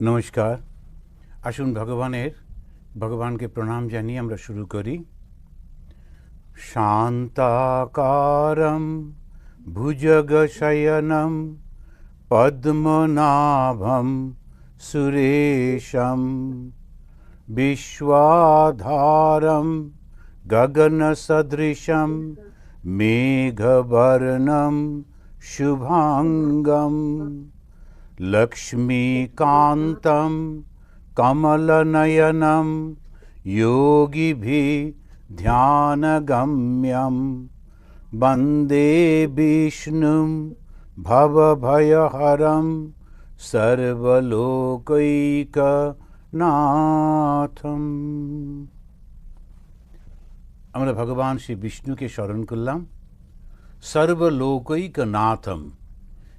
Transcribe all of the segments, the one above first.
নমস্কার। আসুন ভগবানকে প্রণাম জানিয়ে আমরা শুরু করি। শান্তাকারম ভুজগশয়নম পদ্মনাভম সুরেশম বিশ্বাধারম গগনসদৃশম মেঘবর্ণম শুভাঙ্গম লক্ষ্মীকান্तं কমলনয়नं योगिभिः ध्यानगम्यं वन्दे विष्णुं भवभयहरं सर्वलोकैकनाथम्। আমরা ভগবান শ্রী বিষ্ণুকে স্মরণ করলাম, সর্বলোকৈকনাথম,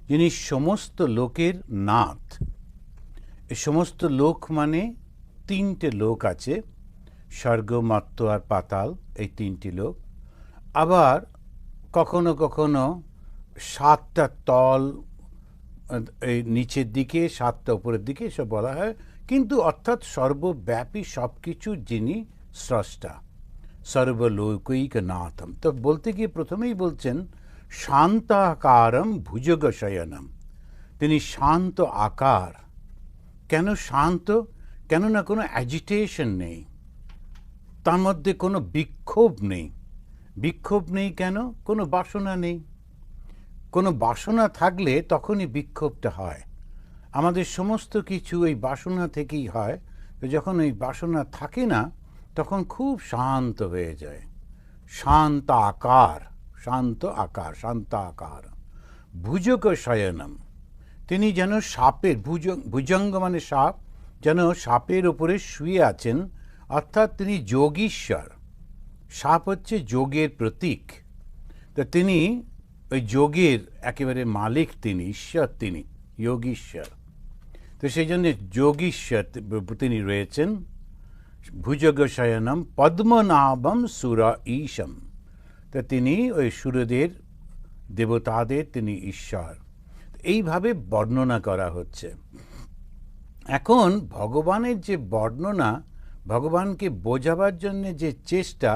যিনি সমস্ত লোকের নাথ। এই সমস্ত লোক মানে তিনটে লোক আছে, স্বর্গ, মর্ত্য আর পাতাল, এই তিনটি লোক। আবার কখনো কখনো সাতটা তল, এই নিচের দিকে সাতটা উপরের দিকে এসব বলা হয়, কিন্তু অর্থাৎ সর্বব্যাপী সব কিছুর যিনি স্রষ্টা, সর্বলোকৈকনাথম। তো বলতে গিয়ে প্রথমেই বলছেন শান্তাকারম ভুজগশয়নম, তিনি শান্ত আকার। কেন শান্ত? কেননা কোনো অ্যাজিটেশন নেই, তার মধ্যে কোনো বিক্ষোভ নেই। বিক্ষোভ নেই কেন? কোনো বাসনা নেই। কোনো বাসনা থাকলে তখনই বিক্ষোভটা হয়। আমাদের সমস্ত কিছু এই বাসনা থেকেই হয়। তো যখন এই বাসনা থাকে না, তখন খুব শান্ত হয়ে যায়। শান্ত আকার, শান্ত আকার, শান্ত আকার। ভুজগ শয়নম, তিনি যেন সাপের ভুজঙ্গ মানে সাপ, যেন সাপের ওপরে শুয়ে আছেন, অর্থাৎ তিনি যোগীশ্বর। সাপ হচ্ছে যোগের প্রতীক। তো তিনি ওই যোগের একেবারে মালিক, তিনি ঈশ্বর, তিনি যোগীশ্বর। তো সেই জন্য যোগীশ্বর তিনি রয়েছেন। ভুজগ শয়নম পদ্মনাভম সুর ঈশম, তা তিনি ওই সুরদের, দেবতাদের তিনি ঈশ্বর। এইভাবে বর্ণনা করা হচ্ছে। এখন ভগবানের যে বর্ণনা, ভগবানকে বোঝাবার জন্য যে চেষ্টা,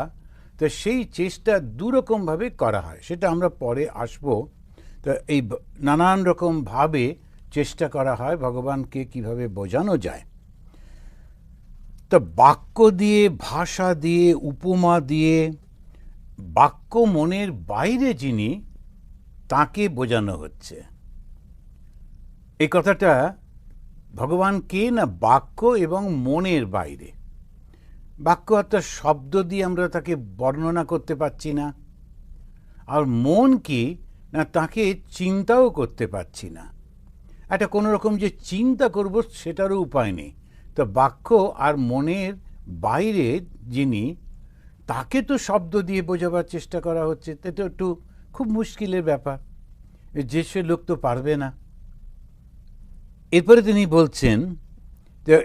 তো সেই চেষ্টা দুরকমভাবে করা হয়, সেটা আমরা পরে আসব। তো এই নানান রকমভাবে চেষ্টা করা হয় ভগবানকে কিভাবে বোঝানো যায়। তো বাক্য দিয়ে, ভাষা দিয়ে, উপমা দিয়ে, বাক্য মনের বাইরে যিনি, তাকে বোঝানো হচ্ছে। এই কথাটা ভগবান কে না, বাক্য এবং মনের বাইরে। বাক্য অর্থাৎ শব্দ দিয়ে আমরা তাকে বর্ণনা করতে পারছি না, আর মন কি না, তাকে চিন্তাও করতে পারছি না। একটা কোনো রকম যে চিন্তা করব সেটারও উপায় নেই। তো বাক্য আর মনের বাইরে যিনি, তাকে তো শব্দ দিয়ে বোঝাবার চেষ্টা করা হচ্ছে। এটা একটু খুব মুশকিলের ব্যাপার, যে সে লোক তো পারবে না। এরপরে তিনি বলছেন যে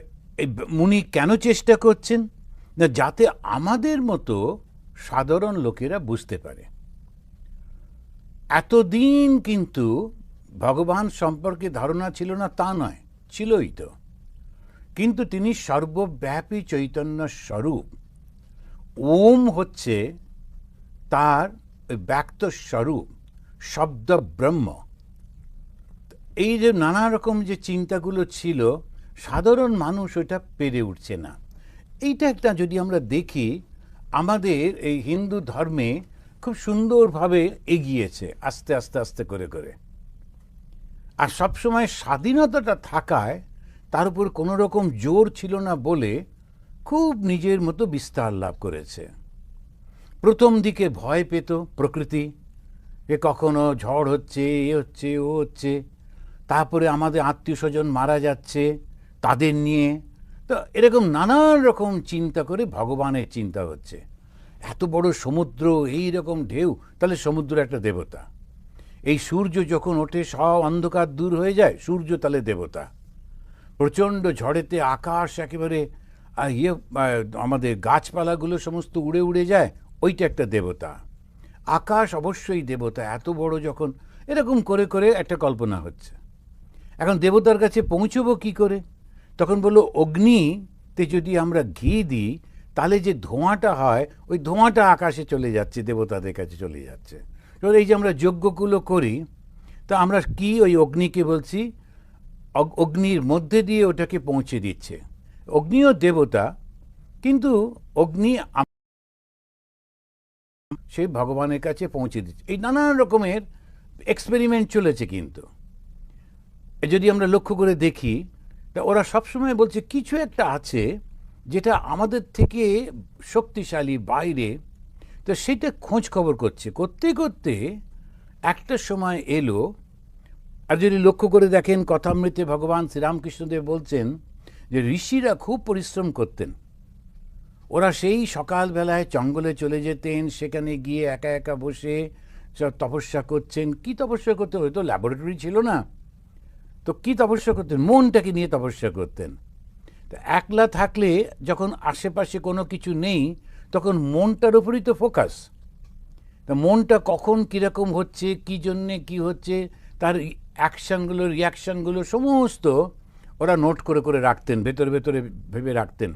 মুনি কেন চেষ্টা করছেন না, যাতে আমাদের মতো সাধারণ লোকেরা বুঝতে পারে। এতদিন কিন্তু ভগবান সম্পর্কে ধারণা ছিল না তা নয়, ছিলই তো, কিন্তু তিনি সর্বব্যাপী চৈতন্য স্বরূপ। ওম হচ্ছে তার ব্যক্ত স্বরূপ, শব্দ ব্রহ্ম। এই যে নানা রকম যে চিন্তাগুলো ছিল, সাধারণ মানুষ ওটা পেরে উঠছে না। এইটা একটা যদি আমরা দেখি, আমাদের এই হিন্দু ধর্মে খুব সুন্দরভাবে এগিয়েছে, আস্তে আস্তে আস্তে করে করে। আর সবসময় স্বাধীনতাটা থাকায় তার উপর কোনো রকম জোর ছিল না বলে খুব নিজের মতো বিস্তার লাভ করেছে। প্রথম দিকে ভয় পেত প্রকৃতি, এ কখনো ঝড় হচ্ছে, এ হচ্ছে, ও হচ্ছে। তারপরে আমাদের আত্মীয় স্বজন মারা যাচ্ছে, তাদের নিয়ে। তো এরকম নানান রকম চিন্তা করে ভগবানের চিন্তা হচ্ছে। এত বড় সমুদ্র, এই রকম ঢেউ, তাহলে সমুদ্র একটা দেবতা। এই সূর্য যখন ওঠে সব অন্ধকার দূর হয়ে যায়, সূর্য তাহলে দেবতা। প্রচণ্ড ঝড়েতে আকাশ একেবারে আমাদের গাছপালাগুলো সমস্ত উড়ে উড়ে যায়, ওইটা একটা দেবতা। আকাশ অবশ্যই দেবতা, এত বড় যখন, এরকম করে করে একটা কল্পনা হচ্ছে। এখন দেবতার কাছে পৌঁছবো কি করে? তখন বললো অগ্নিতে যদি আমরা ঘি দিই তাহলে যে ধোঁয়াটা হয় ওই ধোঁয়াটা আকাশে চলে যাচ্ছে, দেবতাদের কাছে চলে যাচ্ছে। তো এই যে আমরা যজ্ঞগুলো করি, তা আমরা কি ওই অগ্নিকে বলছি, অগ্নির মধ্যে দিয়ে ওটাকে পৌঁছে দিচ্ছে। অগ্নিও দেবতা, কিন্তু অগ্নি সেই ভগবানের কাছে পৌঁছে দিচ্ছে। এই নানান রকমের এক্সপেরিমেন্ট চলেছে, কিন্তু যদি আমরা লক্ষ্য করে দেখি তা ওরা সবসময় বলছে কিছু একটা আছে যেটা আমাদের থেকে শক্তিশালী, বাইরে। তো সেটা খোঁজ খবর করতে করতে একটা সময় এলো। আর যদি লক্ষ্য করে দেখেন কথামৃতে ভগবান শ্রীরামকৃষ্ণদেব বলছেন যে ঋষিরা খুব পরিশ্রম করতেন। ওরা সেই সকালবেলায় জঙ্গলে চলে যেতেন, সেখানে গিয়ে একা একা বসে তপস্যা করছেন। কি তপস্যা করতেন? হয়তো ল্যাবরেটরি ছিল না, তো কি তপস্যা করতেন? মনটাকে নিয়ে তপস্যা করতেন। তো একলা থাকলে যখন আশেপাশে কোনো কিছু নেই, তখন মনটার উপরই তো ফোকাস। তা মনটা কখন কীরকম হচ্ছে, কী জন্যে কী হচ্ছে, তার অ্যাকশানগুলো, রিয়াকশানগুলো সমস্ত ওরা নোট করে করে রাখতেন, ভেতরে ভেতরে ভেবে রাখতেন।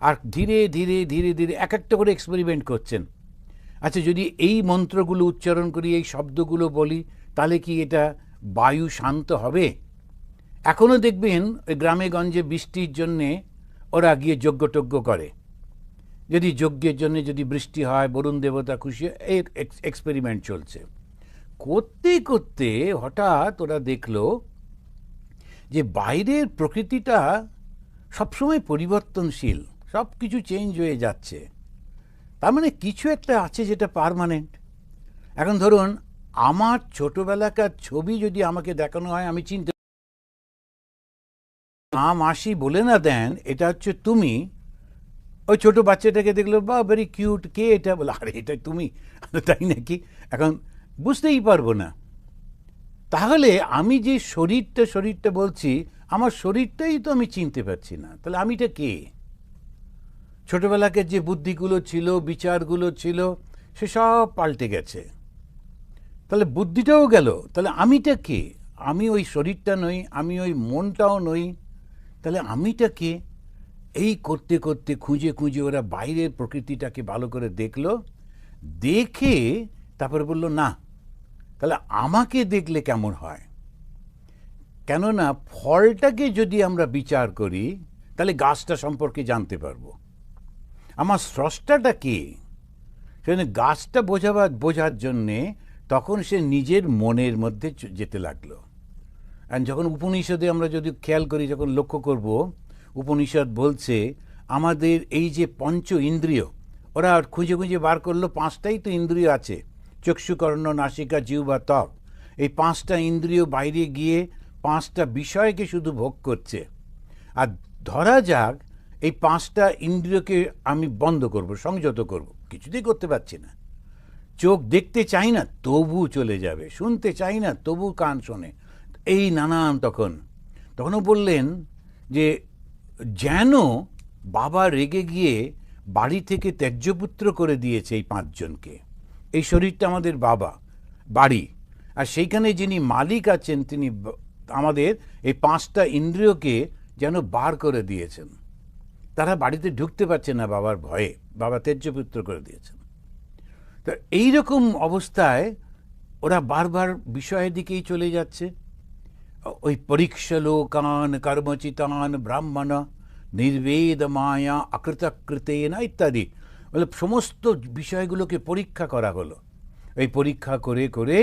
আর ধীরে ধীরে ধীরে ধীরে এক একটা করে এক্সপেরিমেন্ট করছেন। আচ্ছা, যদি এই মন্ত্রগুলো উচ্চারণ করি, এই শব্দগুলো বলি, তাহলে কি এটা বায়ু শান্ত হবে? এখনও দেখবেন ওই গ্রামে গঞ্জে বৃষ্টির জন্যে ওরা গিয়ে যজ্ঞটজ্ঞ করে। যদি যজ্ঞের জন্য যদি বৃষ্টি হয়, বরুণ দেবতা খুশি, এই এক্সপেরিমেন্ট চলছে। করতে করতে হঠাৎ ওরা দেখলো যে বাইরের প্রকৃতিটা সবসময় পরিবর্তনশীল, সব কিছু চেঞ্জ হয়ে যাচ্ছে। তার মানে কিছু একটা আছে যেটা পার্মানেন্ট। এখন ধরুন, আমার ছোটবেলাকার ছবি যদি আমাকে দেখানো হয়, আমি চিনতে, মা মাসি বলে না দেন এটা হচ্ছে তুমি, ওই ছোট বাচ্চাটাকে দেখলো, বা ভেরি কিউট, কে এটা, বলে আরে এটা তুমি, তাই নাকি? এখন বুঝতেই পারবো না। তাহলে আমি যে শরীরটা বলছি, আমার শরীরটাই তো আমি চিনতে পারছি না, তাহলে আমিটা কে? ছোটবেলাকে যে বুদ্ধিগুলো ছিল, বিচারগুলো ছিল, সেসব পাল্টে গেছে। তাহলে বুদ্ধিটাও গেল, তাহলে আমিটা কে? আমি ওই শরীরটা নই, আমি ওই মনটাও নই, তাহলে আমিটা কে? এই করতে করতে খুঁজে খুঁজে ওরা বাইরের প্রকৃতিটাকে ভালো করে দেখলো, দেখে তারপরে বলল না, তাহলে আমাকে দেখলে কেমন হয়? কেননা ফলটাকে যদি আমরা বিচার করি, তাহলে গাছটা সম্পর্কে জানতে পারবো। আমার স্রষ্টাটা কে? সেখানে গাছটা বোঝার জন্যে তখন সে নিজের মনের মধ্যে যেতে লাগলো। আর যখন উপনিষদে আমরা যদি খেয়াল করি, যখন লক্ষ্য করব, উপনিষদ বলছে আমাদের এই যে পঞ্চ ইন্দ্রিয়, ওরা খুঁজে খুঁজে বার করলো, পাঁচটাই তো ইন্দ্রিয় আছে, চক্ষু, কর্ণ, নাসিকা, জিহ্বা, ত্বক। এই পাঁচটা ইন্দ্রিয় বাইরে গিয়ে পাঁচটা বিষয়কে শুধু ভোগ করছে। আর ধরা যাক এই পাঁচটা ইন্দ্রিয়কে আমি বন্ধ করব, সংযত করব, কিছুতেই করতে পারছি না। চোখ দেখতে চাই না, তবু চলে যাবে, শুনতে চাই না, তবু কান শোনে, এই নানান। তখনও বললেন যে যেন বাবা রেগে গিয়ে বাড়ি থেকে ত্যায্যপুত্র করে দিয়েছে এই পাঁচজনকে। এই শরীরটা আমাদের বাড়ি, আর সেইখানে যিনি মালিক আছেন তিনি আমাদের এই পাঁচটা ইন্দ্রিয়কে যেন বার করে দিয়েছেন। তারা বাড়িতে ঢুকতে পারছে না বাবার ভয়ে, বাবা ত্যায্যপুত্র করে দিয়েছেন। তো এইরকম অবস্থায় ওরা বারবার বিষয়ের দিকেই চলে যাচ্ছে। ওই পরীক্ষলোকান কর্মচিতান ব্রাহ্মণ নির্বেদ মায়া অকৃতকৃতেন ইত্যাদি, বলে সমস্ত বিষয়গুলোকে পরীক্ষা করা হলো। এই পরীক্ষা করে করে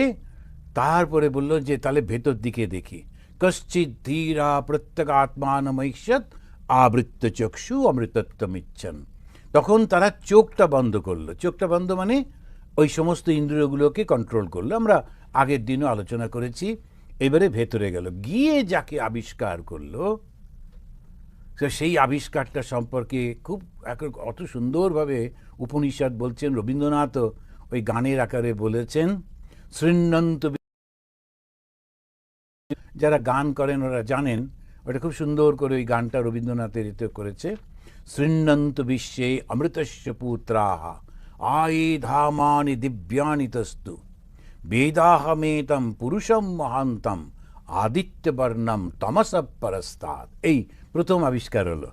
তারপরে বলল যে তাহলে ভেতর দিকে দেখি। কশ্চিৎ ধীরা প্রত্যগাত্মানমৈষ্যৎ আবৃত্ত চক্ষু অমৃতত্বমিচ্ছন। তখন তারা চোখটা বন্ধ করলো। চোখটা বন্ধ মানে ওই সমস্ত ইন্দ্রিয়গুলোকে কন্ট্রোল করলো। আমরা আগের দিনও আলোচনা করেছি। এবারে ভেতরে গেল, গিয়ে যাকে আবিষ্কার করলো, সেই আবিষ্কারটা সম্পর্কে খুব অত সুন্দরভাবে উপনিষদ বলছেন। রবীন্দ্রনাথও ওই গানের আকারে বলেছেন, শৃণ্বন্ত। যারা গান করেন ওরা জানেন, ওটা খুব সুন্দর করে ওই গানটা রবীন্দ্রনাথের এতে করেছে। শৃণ্বন্ত বিশ্বে অমৃতস্য পুত্রাহ আয়ে ধামানি দিব্যানি তস্তু বেদাহমেতম পুরুষম মহান্তম আদিত্যবর্ণম তমস পরস্তাৎ। এই প্রথম আবিষ্কার হলো।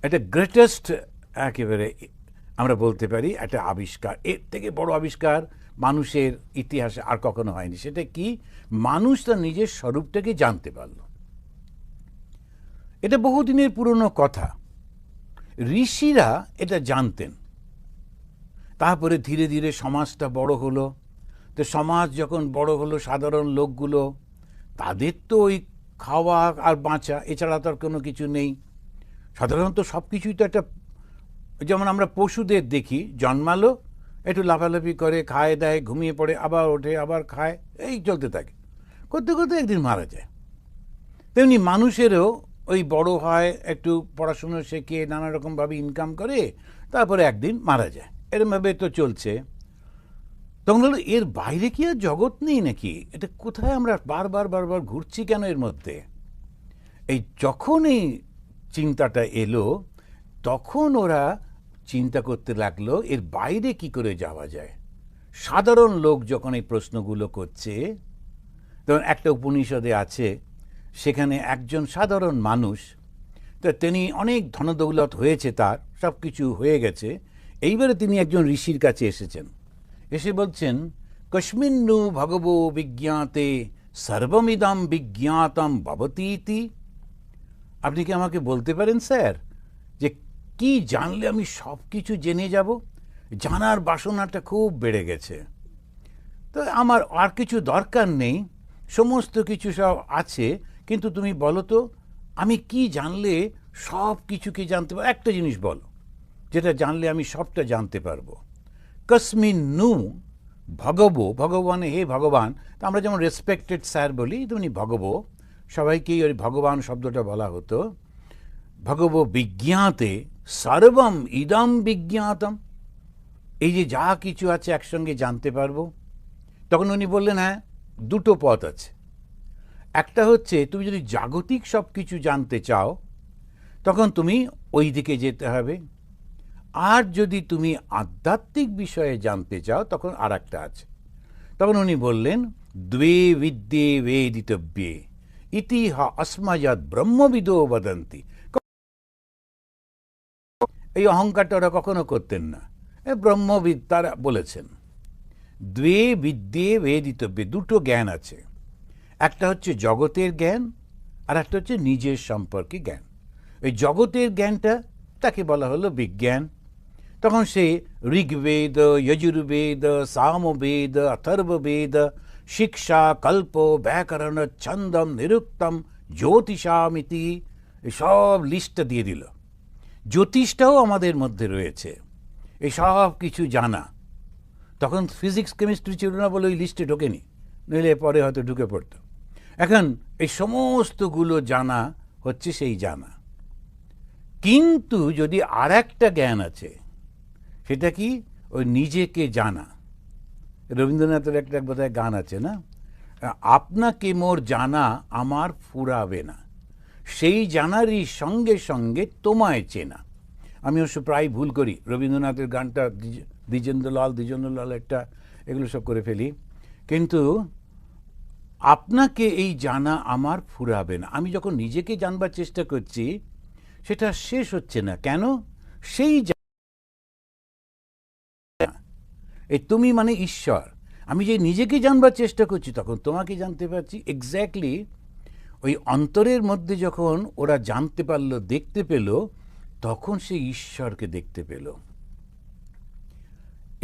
এটা গ্রেটেস্ট একেবারে আমরা বলতে পারি একটা আবিষ্কার। এর থেকে বড় আবিষ্কার মানুষের ইতিহাসে আর কখনো হয়নি। সেটা কি? মানুষ তার নিজের স্বরূপটাকে জানতে পারল। এটা বহুদিনের পুরনো কথা। ঋষিরা এটা জানতেন। তারপরে ধীরে ধীরে সমাজটা বড় হলো। তো সমাজ যখন বড় হলো, সাধারণ লোকগুলো, তাদের তো ওই খাওয়া আর বাঁচা, এছাড়া তো আর কোনো কিছু নেই। সাধারণত সব কিছুই তো একটা, যেমন আমরা পশুদের দেখি, জন্মালো, একটু লাফালাফি করে, খায় দেয়, ঘুমিয়ে পড়ে, আবার ওঠে, আবার খায়, এই চলতে থাকে, করতে করতে একদিন মারা যায়। তেমনি মানুষেরও ওই বড় হয়, একটু পড়াশুনো শেখে, নানা রকমভাবে ইনকাম করে, তারপরে একদিন মারা যায়। এরমভাবে তো চলছে। তখন হলো, এর বাইরে কি আর জগৎ নেই নাকি? এটা কোথায় আমরা বারবার বারবার ঘুরছি কেন এর মধ্যে? এই যখন এই চিন্তাটা এলো, তখন ওরা চিন্তা করতে লাগলো এর বাইরে কি করে যাওয়া যায়। সাধারণ লোক যখন এই প্রশ্নগুলো করছে, তখন একটা উপনিষদে আছে, সেখানে একজন সাধারণ মানুষ, তো তিনি অনেক ধনদৌলত হয়েছে, তার সব কিছু হয়ে গেছে, এইবারে তিনি একজন ঋষির কাছে এসেছেন। এসে বলছেন, কস্মিন্নু ভগবো বিজ্ঞাতে সর্বমিদম বিজ্ঞাতম ভবতীতি। আপনি কি আমাকে বলতে পারেন স্যার, যে কি জানলে আমি সব কিছু জেনে যাব? জানার বাসনাটা খুব বেড়ে গেছে, তো আমার আর কিছু দরকার নেই, সমস্ত কিছু সব আছে, কিন্তু তুমি বলো তো আমি কি জানলে সব কিছুকে জানতে পারবো? একটা জিনিস বলো যেটা জানলে আমি সবটা জানতে পারবো। কস্মিন নু ভগবো, ভগবান হে ভগবান, তো আমরা যেমন রেসপেক্টেড স্যার বলি, তেমনি ভগবো, সবাইকেই ওই ভগবান শব্দটা বলা হতো। ভগবো বিজ্ঞাতে সর্বম ইদম বিজ্ঞাতম, এই যে যা কিছু আছে একসঙ্গে জানতে পারবো। তখন উনি বললেন, হ্যাঁ, দুটো পথ আছে। একটা হচ্ছে তুমি যদি জাগতিক সব কিছু জানতে চাও, তখন তুমি ওই দিকে যেতে হবে। আর যদি তুমি আধ্যাত্মিক বিষয়ে জানতে চাও, তখন আর একটা আছে। তখন উনি বললেন, দ্বে বিদ্যে বেদিতব্যে ইতিহা অস্মায়াদ ব্রহ্মবিদো বদন্তি। এই অহংকারটা ওরা কখনো করতেন না, ব্রহ্মবিদ তারা বলেছেন। দ্বে বিদ্যে বেদিতব্যে, দুটো জ্ঞান আছে, একটা হচ্ছে জগতের জ্ঞান, আর একটা হচ্ছে নিজের সম্পর্কে জ্ঞান। এই জগতের জ্ঞানটা তাকে বলা হলো বিজ্ঞান। তখন সে ঋগ্বেদ, যজুর্বেদ, সামবেদ, অথর্ববেদ, শিক্ষা, কল্প, ব্যাকরণ, ছন্দম, নিরুক্তম, জ্যোতিষামিতি, সব লিস্টটা দিয়ে দিল। জ্যোতিষটাও আমাদের মধ্যে রয়েছে, এই সব কিছু জানা। তখন ফিজিক্স কেমিস্ট্রি ছিল না বলে ওই লিস্টে ঢোকেনি, নইলে পরে হয়তো ঢুকে পড়ত। এখন এই সমস্তগুলো জানা হচ্ছে সেই জানা। কিন্তু যদি আর একটা জ্ঞান আছে, সেটা কি? ওই নিজেকে জানা। রবীন্দ্রনাথের একটা বোধহয় গান আছে না, আপনাকে মোর জানা আমার ফুরাবে না, সেই জানারই সঙ্গে সঙ্গে তোমায় চেনা। আমি অবশ্য প্রায় ভুল করি, রবীন্দ্রনাথের গানটা দ্বিজেন্দ্রলাল একটা এগুলো সব করে ফেলি। কিন্তু আপনাকে এই জানা আমার ফুরাবে না, আমি যখন নিজেকে জানবার চেষ্টা করছি, সেটা শেষ হচ্ছে না। কেন? সেই এই তুমি মানে ঈশ্বর, আমি যে নিজেকে জানবার চেষ্টা করছি, তখন তোমাকে জানতে পারছি। এক্স্যাক্টলি ওই অন্তরের মধ্যে যখন ওরা জানতে পারলো, দেখতে পেল, তখন সে ঈশ্বরকে দেখতে পেল।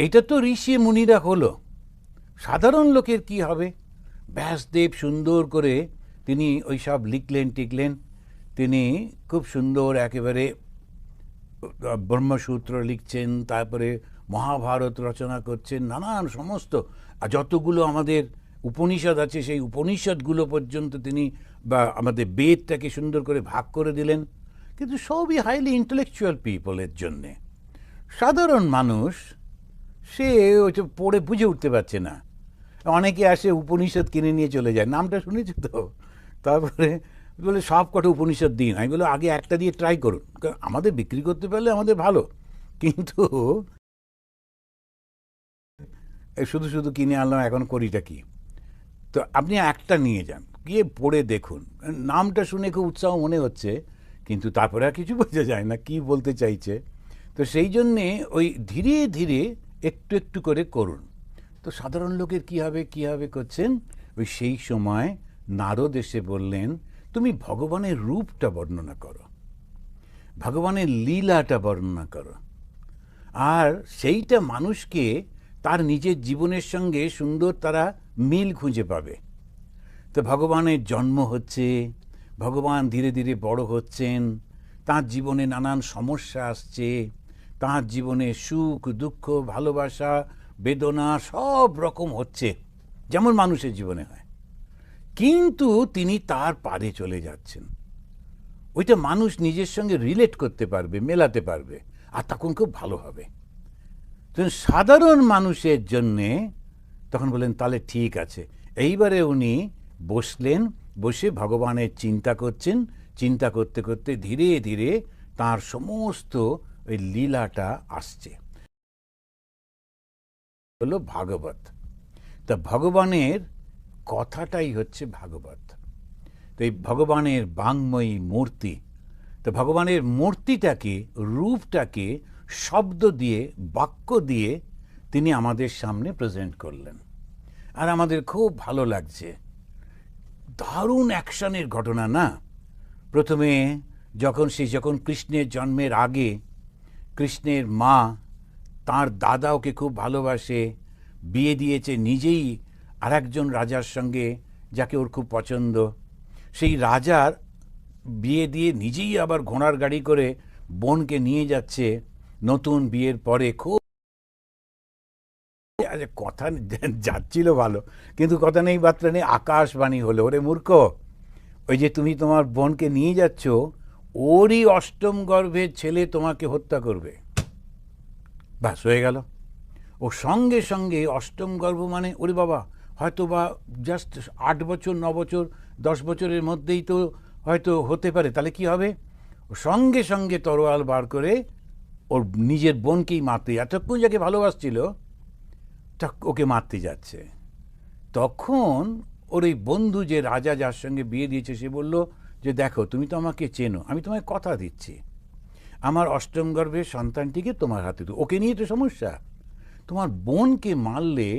এটা তো ঋষি মুনিরা হলো। সাধারণ লোকের কি হবে? ব্যাসদেব সুন্দর করে তিনি ওই সব লিখলেন টিকলেন, তিনি খুব সুন্দর একেবারে ব্রহ্মসূত্র লিখছেন, তারপরে মহাভারত রচনা করছেন, নানান সমস্ত যতগুলো আমাদের উপনিষদ আছে, সেই উপনিষদগুলো পর্যন্ত তিনি, বা আমাদের বেদটাকে সুন্দর করে ভাগ করে দিলেন। কিন্তু সবই হাইলি ইন্টেলেকচুয়াল পিপলের জন্যে। সাধারণ মানুষ সে ওইটা পড়ে বুঝে উঠতে পারছে না। অনেকে আসে উপনিষদ কিনে নিয়ে চলে যায়, নামটা শুনেছি তো, তারপরে বলে সব কটা উপনিষদ দিন। আমি বলি আগে একটা দিয়ে ট্রাই করুন, কারণ আমাদের বিক্রি করতে পারলে আমাদের ভালো, কিন্তু শুধু শুধু কিনে আনলাম, এখন করিটা কি? তো আপনি একটা নিয়ে যান, গিয়ে পড়ে দেখুন, নামটা শুনে খুব উৎসাহ মনে হচ্ছে, কিন্তু তারপরে আর কিছু বোঝা যায় না কি বলতে চাইছে। তো সেই জন্যে ওই ধীরে ধীরে একটু একটু করে করুন। তো সাধারণ লোকের কী হবে করছেন, ওই সেই সময় নারদ এসে বললেন, তুমি ভগবানের রূপটা বর্ণনা করো, ভগবানের লীলাটা বর্ণনা করো, আর সেইটা মানুষকে তার নিজের জীবনের সঙ্গে সুন্দর তারা মিল খুঁজে পাবে। তো ভগবানের জন্ম হচ্ছে, ভগবান ধীরে ধীরে বড় হচ্ছেন, তাঁর জীবনে নানান সমস্যা আসছে, তাঁর জীবনে সুখ দুঃখ ভালোবাসা বেদনা সব রকম হচ্ছে, যেমন মানুষের জীবনে হয়। কিন্তু তিনি তার পারে চলে যাচ্ছেন, ওইটা মানুষ নিজের সঙ্গে রিলেট করতে পারবে, মেলাতে পারবে, আর তখন খুব ভালো হবে। সাধারণ মানুষের জন্যে তখন বললেন তাহলে ঠিক আছে। এইবারে উনি বসলেন, বসে ভগবানের চিন্তা করছেন, চিন্তা করতে করতে ধীরে ধীরে তার সমস্ত ওই লীলাটা আসছে, হলো ভাগবত। তা ভগবানের কথাটাই হচ্ছে ভাগবত। তো এই ভগবানের বাংময়ী মূর্তি, তো ভগবানের মূর্তিটাকে, রূপটাকে শব্দ দিয়ে, বাক্য দিয়ে তিনি আমাদের সামনে প্রেজেন্ট করলেন, আর আমাদের খুব ভালো লাগছে। দারুণ অ্যাকশনের ঘটনা না? প্রথমে যখন কৃষ্ণের জন্মের আগে কৃষ্ণের মা তার দাদা ওকে খুব ভালোবাসে, বিয়ে দিয়েছে নিজেই আর একজন রাজার সঙ্গে যাকে ওর খুব পছন্দ। সেই রাজার বিয়ে দিয়ে নিজেই আবার ঘোড়ার গাড়ি করে বোনকে নিয়ে যাচ্ছে নতুন বিয়ের পরে। খুব কথা যাচ্ছিল ভালো, কিন্তু কথা নেই বার্তা নেই, আকাশবাণী হলো, ওরে মূর্খ, ওই যে তুমি তোমার বোনকে নিয়ে যাচ্ছ, ওরই অষ্টম গর্ভের ছেলে তোমাকে হত্যা করবে। ব্যাস হয়ে গেল। ও সঙ্গে সঙ্গে অষ্টম গর্ভ মানে ওরে বাবা, হয়তো বা জাস্ট 8 বছর 9 বছর 10 বছরের মধ্যেই তো হয়তো হতে পারে, তাহলে কি হবে? ও সঙ্গে সঙ্গে তরোয়াল বার করে ওর নিজের বোনকেই মারতে, এতক্ষণ যাকে ভালোবাসছিল ওকে মারতে যাচ্ছে। তখন ওর এই বন্ধু যে রাজা যার সঙ্গে বিয়ে দিয়েছে সে বলল যে দেখো তুমি তো আমাকে চেনো, আমি তোমায় কথা দিচ্ছি আমার অষ্টম গর্ভের সন্তানটিকে তোমার হাতে দেবো। ওকে নিয়ে তো সমস্যা, তোমার বোনকে মারলে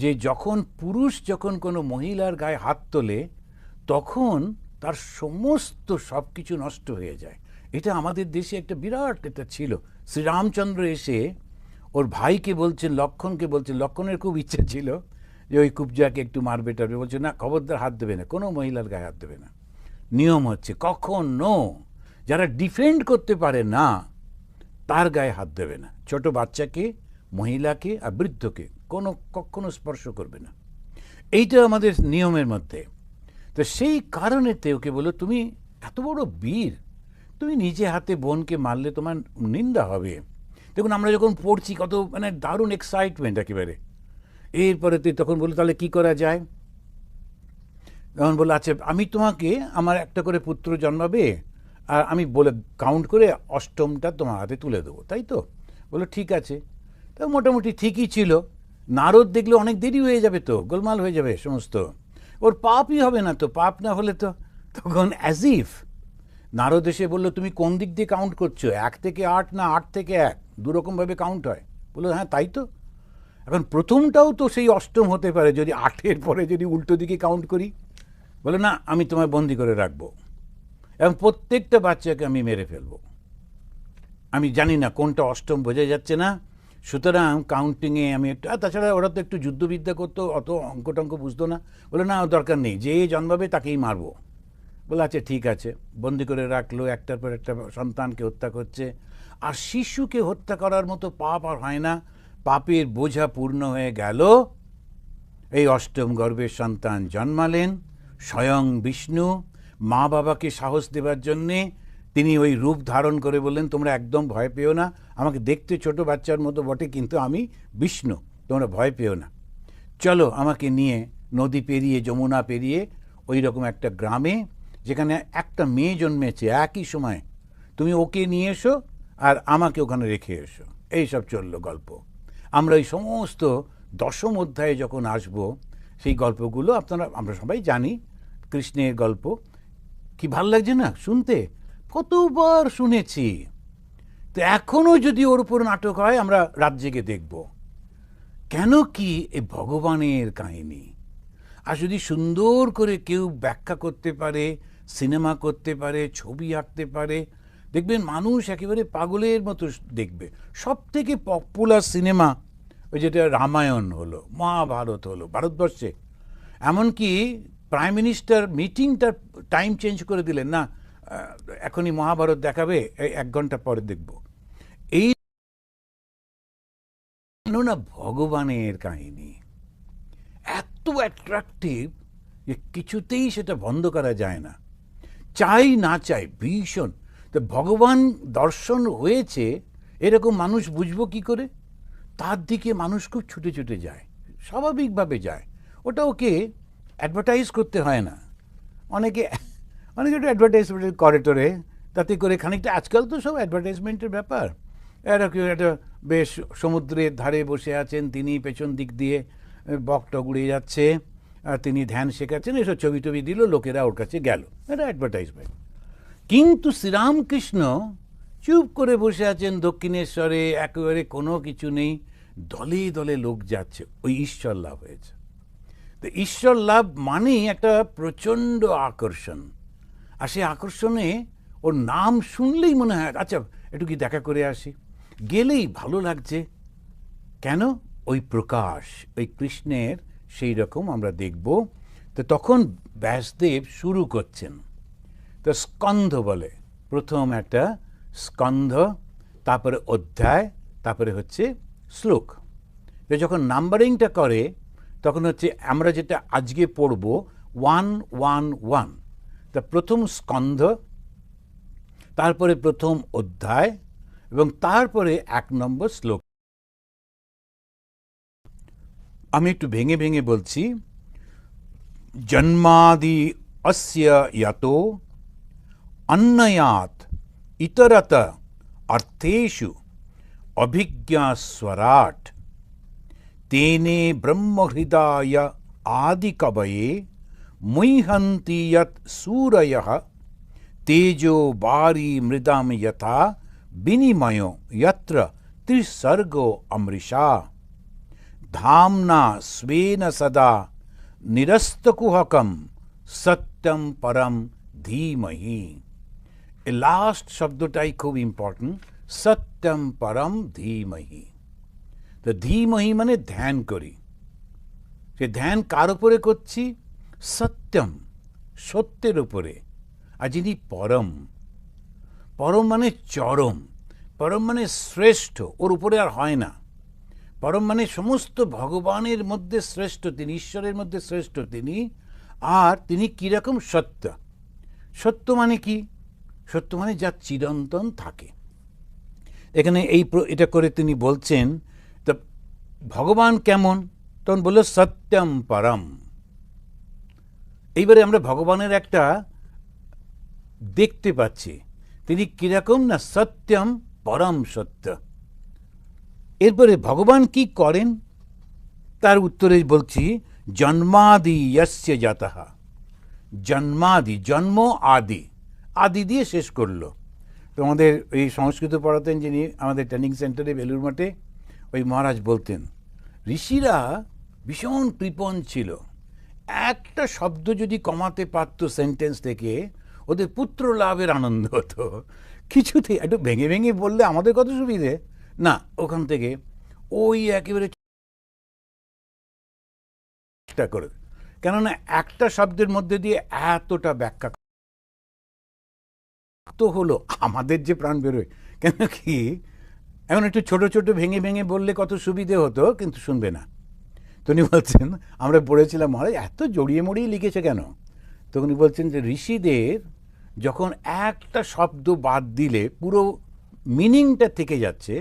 যে যখন পুরুষ যখন কোনো মহিলার গায়ে হাত তোলে তখন তার সমস্ত সব কিছু নষ্ট হয়ে যায়। এটা আমাদের দেশে একটা বিরাট এটা ছিল। শ্রীরামচন্দ্র এসে ওর ভাইকে বলছেন, লক্ষণকে বলছেন, লক্ষণের খুব ইচ্ছা ছিল যে ওই কুবজাকে একটু মারবে টারবে, বলছে না খবরদার হাত দেবে না, কোনো মহিলার গায়ে হাত দেবে না। নিয়ম হচ্ছে কখনো যারা ডিফেন্ড করতে পারে না তার গায়ে হাত দেবে না, ছোট বাচ্চাকে, মহিলাকে আর বৃদ্ধকে কখনো স্পর্শ করবে না, এইটা আমাদের নিয়মের মধ্যে। তো সেই কারণেতে ওকে বলো তুমি এত বড় বীর, তুমি নিজে হাতে বোনকে মারলে তোমার নিন্দা হবে। দেখুন আমরা যখন পড়ছি কত মানে দারুণ এক্সাইটমেন্ট একেবারে। এরপরে তুই তখন বললো তাহলে কি করা যায়? তখন বললো আচ্ছা আমি তোমাকে আমার একটা করে পুত্র জন্মাবে আর আমি বলে কাউন্ট করে অষ্টমটা তোমার হাতে তুলে দেবো, তাই তো? বললো ঠিক আছে। তা মোটামুটি ঠিকই ছিল। নারদ দেখলে অনেক দেরি হয়ে যাবে, তো গোলমাল হয়ে যাবে সমস্ত, ওর পাপই হবে না, তো পাপ না হলে তো তখন অ্যাজিফ নারদ এসে বললো তুমি কোন দিক দিয়ে কাউন্ট করছো, 1 থেকে 8 না 8 থেকে 1, দুরকমভাবে কাউন্ট হয়। বললো হ্যাঁ তাই তো। এখন প্রথমটাও তো সেই অষ্টম হতে পারে যদি 8-এর পরে যদি উল্টো দিকে কাউন্ট করি। বলে না আমি তোমায় বন্দি করে রাখবো এবং প্রত্যেকটা বাচ্চাকে আমি মেরে ফেলবো, আমি জানি না কোনটা অষ্টম বোঝা যাচ্ছে না, সুতরাং কাউন্টিংয়ে আমি একটু, তাছাড়া ওরা তো একটু যুদ্ধবিদ্যা করতো, অত অঙ্ক টঙ্ক বুঝতো না। বলে না দরকার নেই, যে জন্মাবে তাকেই মারবো। বলে আচ্ছা ঠিক আছে, বন্দি করে রাখলো, একটার পর একটা সন্তানকে হত্যা করছে। আর শিশুকে হত্যা করার মতো পাপ আর হয় না, পাপের বোঝা পূর্ণ হয়ে গেল। এই অষ্টম গর্ভের সন্তান জন্মালেন, স্বয়ং বিষ্ণু মা বাবাকে সাহস দেবার জন্যে তিনি ওই রূপ ধারণ করে বললেন তোমরা একদম ভয় পেও না, আমাকে দেখতে ছোট বাচ্চার মতো বটে কিন্তু আমি বিষ্ণু, তোমরা ভয় পেও না, চলো আমাকে নিয়ে নদী পেরিয়ে যমুনা পেরিয়ে ওই রকম একটা গ্রামে যেখানে একটা মেয়ে জন্মেছে একই সময়, তুমি ওকে নিয়ে এসো আর আমাকে ওখানে রেখে এসো। এইসব চললো গল্প। আমরা ওই সমস্ত 10ম অধ্যায়ে যখন আসব সেই গল্পগুলো আমরা সবাই জানি, কৃষ্ণের গল্প, কি ভাল লাগছে না শুনতে? কতবার শুনেছি, তো এখনো যদি ওর উপর নাটক হয় আমরা রাত জেগে দেখব। কেন কি? এই ভগবানের কাহিনী। আর যদি সুন্দর করে কেউ ব্যাখ্যা করতে পারে, সিনেমা করতে পারে, ছবি আঁকতে পারে, দেখবেন মানুষ একেবারে পাগলের মতো দেখবে। সব থেকে পপুলার সিনেমা ওই যেটা রামায়ণ হলো, মহাভারত হলো ভারতবর্ষে। এমনকি প্রাইম মিনিস্টার মিটিংটার টাইম চেঞ্জ করে দিলেন, না এখনই মহাভারত দেখাবে, এই 1 ঘন্টা পরে দেখব। এই না ভগবানের কাহিনী এত অ্যাট্রাকটিভ যে কিছুতেই সেটা বন্ধ করা যায় না, চাই না চাই ভীষণ। তো ভগবান দর্শন হয়েছে এরকম মানুষ বুঝবো কি করে? তার দিকে মানুষ খুব ছুটে ছুটে যায়, স্বাভাবিকভাবে যায়। ওটা ওকে অ্যাডভার্টাইজ করতে হয় না। অনেকে অনেকে একটু অ্যাডভার্টাইজমেন্ট করে টোরে, তাতে করে খানিকটা, আজকাল তো সব অ্যাডভার্টাইজমেন্টের ব্যাপার। কেউ একটা বেশ সমুদ্রের ধারে বসে আছেন, তিনি পেছন দিক দিয়ে বকটক উড়ে যাচ্ছে, আর তিনি ধ্যান শেখাচ্ছেন, এসব ছবি টবি দিল, লোকেরা ওর কাছে গেল, এটা অ্যাডভার্টাইজমেন্ট। কিন্তু শ্রীরামকৃষ্ণ চুপ করে বসে আছেন দক্ষিণেশ্বরে, একেবারে কোনো কিছু নেই, দলে দলে লোক যাচ্ছে, ওই ঈশ্বর লাভ হয়েছে। তো ঈশ্বর লাভ মানেই একটা প্রচণ্ড আকর্ষণ, আর সেই আকর্ষণে ওর নাম শুনলেই মনে হয় আচ্ছা একটু কি দেখা করে আসি, গেলেই ভালো লাগছে। কেন? ওই প্রকাশ, ওই কৃষ্ণের সেই রকম আমরা দেখব। তো তখন ব্যাসদেব শুরু করছেন, তো স্কন্ধ বলে, প্রথম একটা স্কন্ধ, তারপরে অধ্যায়, তারপরে হচ্ছে শ্লোক। তো যখন নাম্বারিংটা করে তখন হচ্ছে আমরা যেটা আজকে পড়ব 1-1-1, তা প্রথম স্কন্ধ, তারপরে প্রথম অধ্যায়, এবং তারপরে 1 নম্বর শ্লোক। আমি একটু ভেঙে ভেঙে বলছি। জন্মাদি অস্য যতো অন্নয়াত ইতরত অর্থেষু অভিজ্ঞাস্বরাট তেনে ব্রহ্মহৃদায় আদিকবয়ে মুহ্যন্তি যৎ সূরয়ঃ তেজো বারি মৃদাম যথা বিনিময়ো যত্র ত্রিসর্গো অমৃষা ধামনা স্বেন সদা নিরস্তকুহকম সত্যম পরম ধীমহি। এই লাস্ট শব্দটাই খুব ইম্পর্টেন্ট, সত্যম পরম ধীমহি। তো ধীমহি মানে ধ্যান করি। সে ধ্যান কার উপরে করছি? সত্যম, সত্যের উপরে। আর যিনি পরম, পরম মানে চরম, পরম মানে শ্রেষ্ঠ, ওর উপরে আর হয় না। পরম মানে সমস্ত ভগবানের মধ্যে শ্রেষ্ঠ তিনি, ঈশ্বরের মধ্যে শ্রেষ্ঠ তিনি। আর তিনি কীরকম? সত্য। সত্য মানে কি? সত্য মানে যা চিরন্তন থাকে। এখানে এটা করে তিনি বলছেন, তো ভগবান কেমন? তখন বলল সত্যম পরম। এইবারে আমরা ভগবানের একটা দেখতে পাচ্ছি, তিনি কিরকম? না সত্যম পরম সত্য। এরপরে ভগবান কি করেন তার উত্তরে বলছি, জন্মাদি যস্য জাতঃ। জন্মাদি, জন্ম আদি, আদি দিয়ে শেষ করলো। তোমাদের এই সংস্কৃত পড়াতেন যিনি আমাদের ট্রেনিং সেন্টারে বেলুর মঠে, ওই মহারাজ বলতেন ঋষিরা ভীষণ কৃপণ ছিল, একটা শব্দ যদি কমাতে পারতো সেন্টেন্স থেকে ওদের পুত্র লাভের আনন্দ হতো। কিছুতেই একটু ভেঙে ভেঙে বললে আমাদের কত সুবিধে না, ওখান থেকে ওই একেবারে করে, কেননা একটা শব্দের মধ্যে দিয়ে এতটা ব্যাখ্যা তো হলো, আমাদের যে প্রাণ বেরোয়। কেন কি এখন একটু ছোট ছোট ভেঙে ভেঙে বললে কত সুবিধে হতো, কিন্তু শুনবে না। তিনি বলছেন আমরা পড়েছিলাম মহারাজ এত জড়িয়ে মড়িয়ে লিখেছে কেন? তো উনি বলছেন যে ঋষিদের যখন একটা শব্দ বাদ দিলে পুরো মিনিংটা থেকে যাচ্ছে,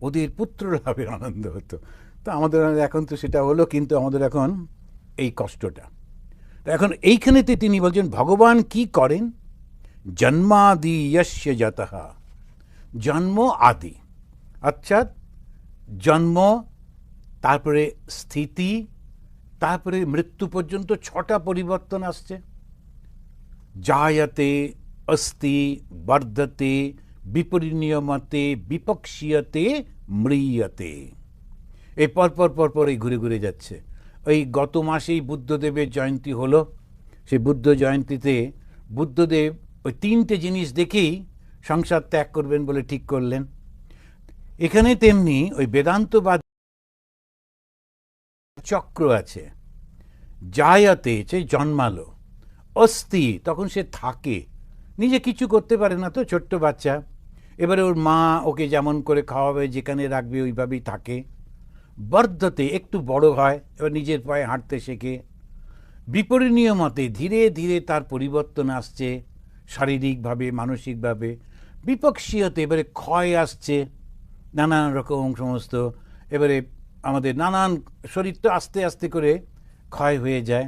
ওদের পুত্র লাভের আনন্দ হতো। তো আমাদের এখন তো সেটা হলো, কিন্তু আমাদের এখন এই কষ্টটা। তো এখন এইখানেতে তিনি বলছেন ভগবান কি করেন? জন্মাদি যস্য জাতঃ, জন্ম আদি, অর্থাৎ জন্ম, তারপরে স্থিতি, তারপরে মৃত্যু পর্যন্ত 6টা পরিবর্তন আসছে। জায়তে অস্তি বর্ধতে বিপরিণীয়মতে বিপক্ষীয়তে ম্রিয়তে। এই পরপর এই ঘুরে ঘুরে যাচ্ছে। ওই গত মাসেই বুদ্ধদেবের জয়ন্তী হলো। সেই বুদ্ধ জয়ন্তীতে বুদ্ধদেব ওই 3টে জিনিস দেখেই সংসার ত্যাগ করবেন বলে ঠিক করলেন। এখানে তেমনি ওই বেদান্তবাদ চক্র আছে। জায়াতে জন্মালো, অস্থি তখন সে থাকে, নিজে কিছু করতে পারে না, তো ছোট্ট বাচ্চা, এবারে ওর মা ওকে যেমন করে খাওয়াবে, যেখানে রাখবে ওইভাবেই থাকে। বর্ধতে একটু বড় হয়, এবার নিজের পায়ে হাঁটতে শেখে। বিপরিণীয়মতে ধীরে ধীরে তার পরিবর্তন আসছে, শারীরিকভাবে মানসিকভাবে। বিপক্ষীয়তে এবারে ক্ষয় আসছে, নানান রকম সমস্ত, এবারে আমাদের নানান শরীর তো আস্তে আস্তে করে ক্ষয় হয়ে যায়,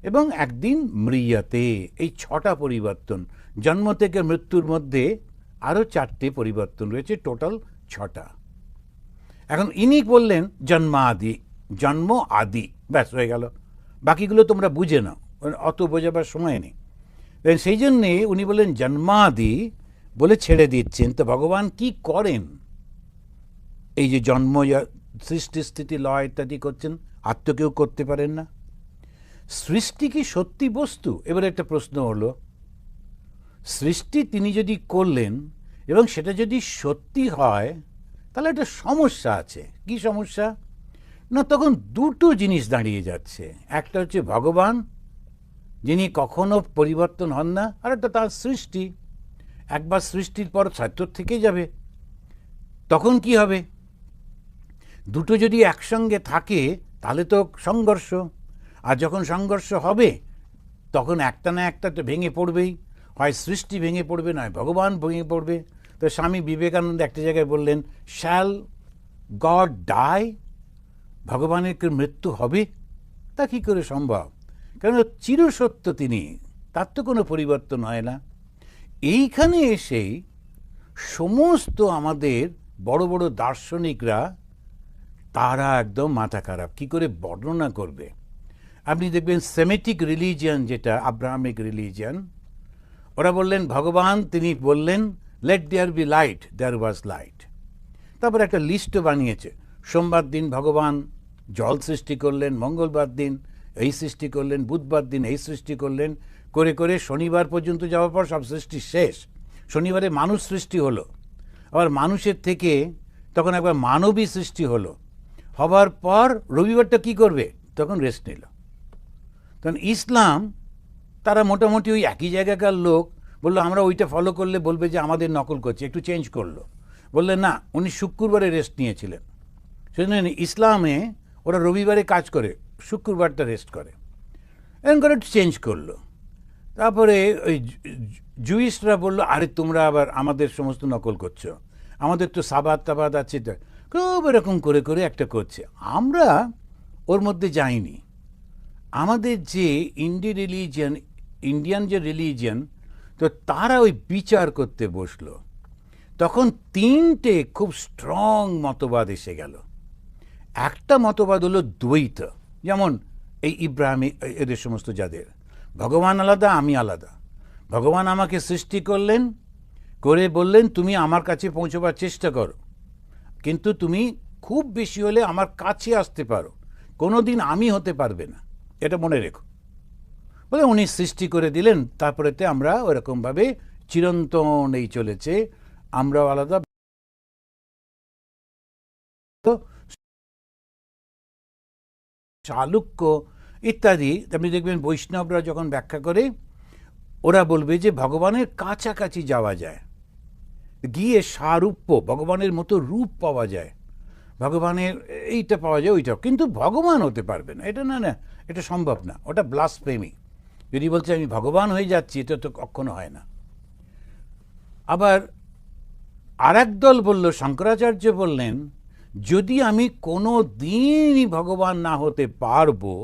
এবং একদিন ম্রিয়তে। এই 6টা পরিবর্তন, জন্ম থেকে মৃত্যুর মধ্যে আরও 4টে পরিবর্তন রয়েছে, টোটাল 6টা। এখন ইনি বললেন জন্মাদি, জন্ম আদি, ব্যাস হয়ে গেল, বাকিগুলো তোমরা বুঝে নাও, অত বোঝাবার সময় নেই। সেই জন্যে উনি বললেন জন্মাদি বলে ছেড়ে দিচ্ছেন। তো ভগবান কি করেন? এই যে জন্ম, সৃষ্টি স্থিতি লয় ইত্যাদি করছেন, আর তো কেউ করতে পারেন না। সৃষ্টি কি সত্যি বস্তু? এবারে একটা প্রশ্ন হলো, সৃষ্টি তিনি যদি করলেন এবং সেটা যদি সত্যি হয়, তাহলে একটা সমস্যা আছে। কি সমস্যা? না, তখন দুটো জিনিস দাঁড়িয়ে যাচ্ছে। একটা হচ্ছে ভগবান, যিনি কখনো পরিবর্তন হন না, আর একটা তার সৃষ্টি। একবার সৃষ্টির পর ছাত্র থেকে যাবে, তখন কি হবে? দুটো যদি একসঙ্গে থাকে তাহলে তো সংঘর্ষ, আর যখন সংঘর্ষ হবে তখন একটা না একটা তো ভেঙে পড়বেই, হয় সৃষ্টি ভেঙে পড়বে, নয় ভগবান ভেঙে পড়বে। তো স্বামী বিবেকানন্দ একটা জায়গায় বললেন, শ্যাল গড ডাই? ভগবানের কি মৃত্যু হবে? তা কী করে সম্ভব? কারণ চিরসত্য তিনি, তার তো কোনো পরিবর্তন হয় না। এইখানে এসেই সমস্ত আমাদের বড় বড় দার্শনিকরা তারা একদম মাথা খারাপ। কী করে বর্ণনা করবে? আপনি দেখবেন সেমেটিক রিলিজিয়ান, যেটা আব্রাহামিক রিলিজিয়ান, ওরা বললেন ভগবান, তিনি বললেন let there be light, there was light. তারপর একটা লিস্টও বানিয়েছে, সোমবার দিন ভগবান জল সৃষ্টি করলেন, মঙ্গলবার দিন এই সৃষ্টি করলেন, বুধবার দিন এই সৃষ্টি করলেন, করে করে শনিবার পর্যন্ত যাওয়ার পর সব সৃষ্টি শেষ। শনিবারে মানুষ সৃষ্টি হলো, আবার মানুষের থেকে তখন একবার মানবী সৃষ্টি হলো, হবার পর রবিবারটা কি করবে? তখন রেস্ট নিল। তখন ইসলাম তারা মোটামুটি ওই একই জায়গাকার লোক, বললো আমরা ওইটা ফলো করলে বলবে যে আমাদের নকল করছে, একটু চেঞ্জ করলো। বললেন না, উনি শুক্রবারে রেস্ট নিয়েছিলেন, সেজন্য ইসলামে ওরা রবিবারে কাজ করে, শুক্রবারটা রেস্ট করে, এরকম করে একটু চেঞ্জ করলো। তারপরে ওই জুইশরা বললো, আরে তোমরা আবার আমাদের সমস্ত নকল করছো, আমাদের তো সাবাত তাবাদ আছে, খুব এরকম করে করে একটা করছে। আমরা ওর মধ্যে যাইনি। আমাদের যে ইন্ডিয়ান যে রিলিজিয়ান, তো তারা ওই বিচার করতে বসলো, তখন 3টে খুব স্ট্রং মতবাদ এসে গেল। একটা মতবাদ হলো দ্বৈত, যেমন এই ইব্রাহিম এদের সমস্ত, যাদের ভগবান আলাদা, আমি আলাদা। ভগবান আমাকে সৃষ্টি করলেন, করে বললেন তুমি আমার কাছে পৌঁছবার চেষ্টা করো, কিন্তু তুমি খুব বেশি হলে আমার কাছে আসতে পারো, কোনো দিন আমি হতে পারবে না, এটা মনে রেখো। বলে উনি সৃষ্টি করে দিলেন, তারপরেতে আমরা ওরকমভাবে চিরন্তন এই চলেছে, আমরাও আলাদা। চালুক্য ইত্যাদি আপনি দেখবেন বৈষ্ণবরা যখন ব্যাখ্যা করে, ওরা বলবে যে ভগবানের কাছাকাছি যাওয়া যায়, গিয়ে সারূপ্য, ভগবানের মতো রূপ পাওয়া যায়, ভগবানের এইটা পাওয়া যায়, ওইটা, কিন্তু ভগবান হতে পারবে না, এটা না, এটা সম্ভব না, ওটা ব্লাসফেমি। যদি বলছে আমি ভগবান হয়ে যাচ্ছি, এটা তো কখনো হয় না। আবার আর এক দল বলল, শঙ্করাচার্য বললেন, যদি আমি কোনো দিনই ভগবান না হতে পারবো,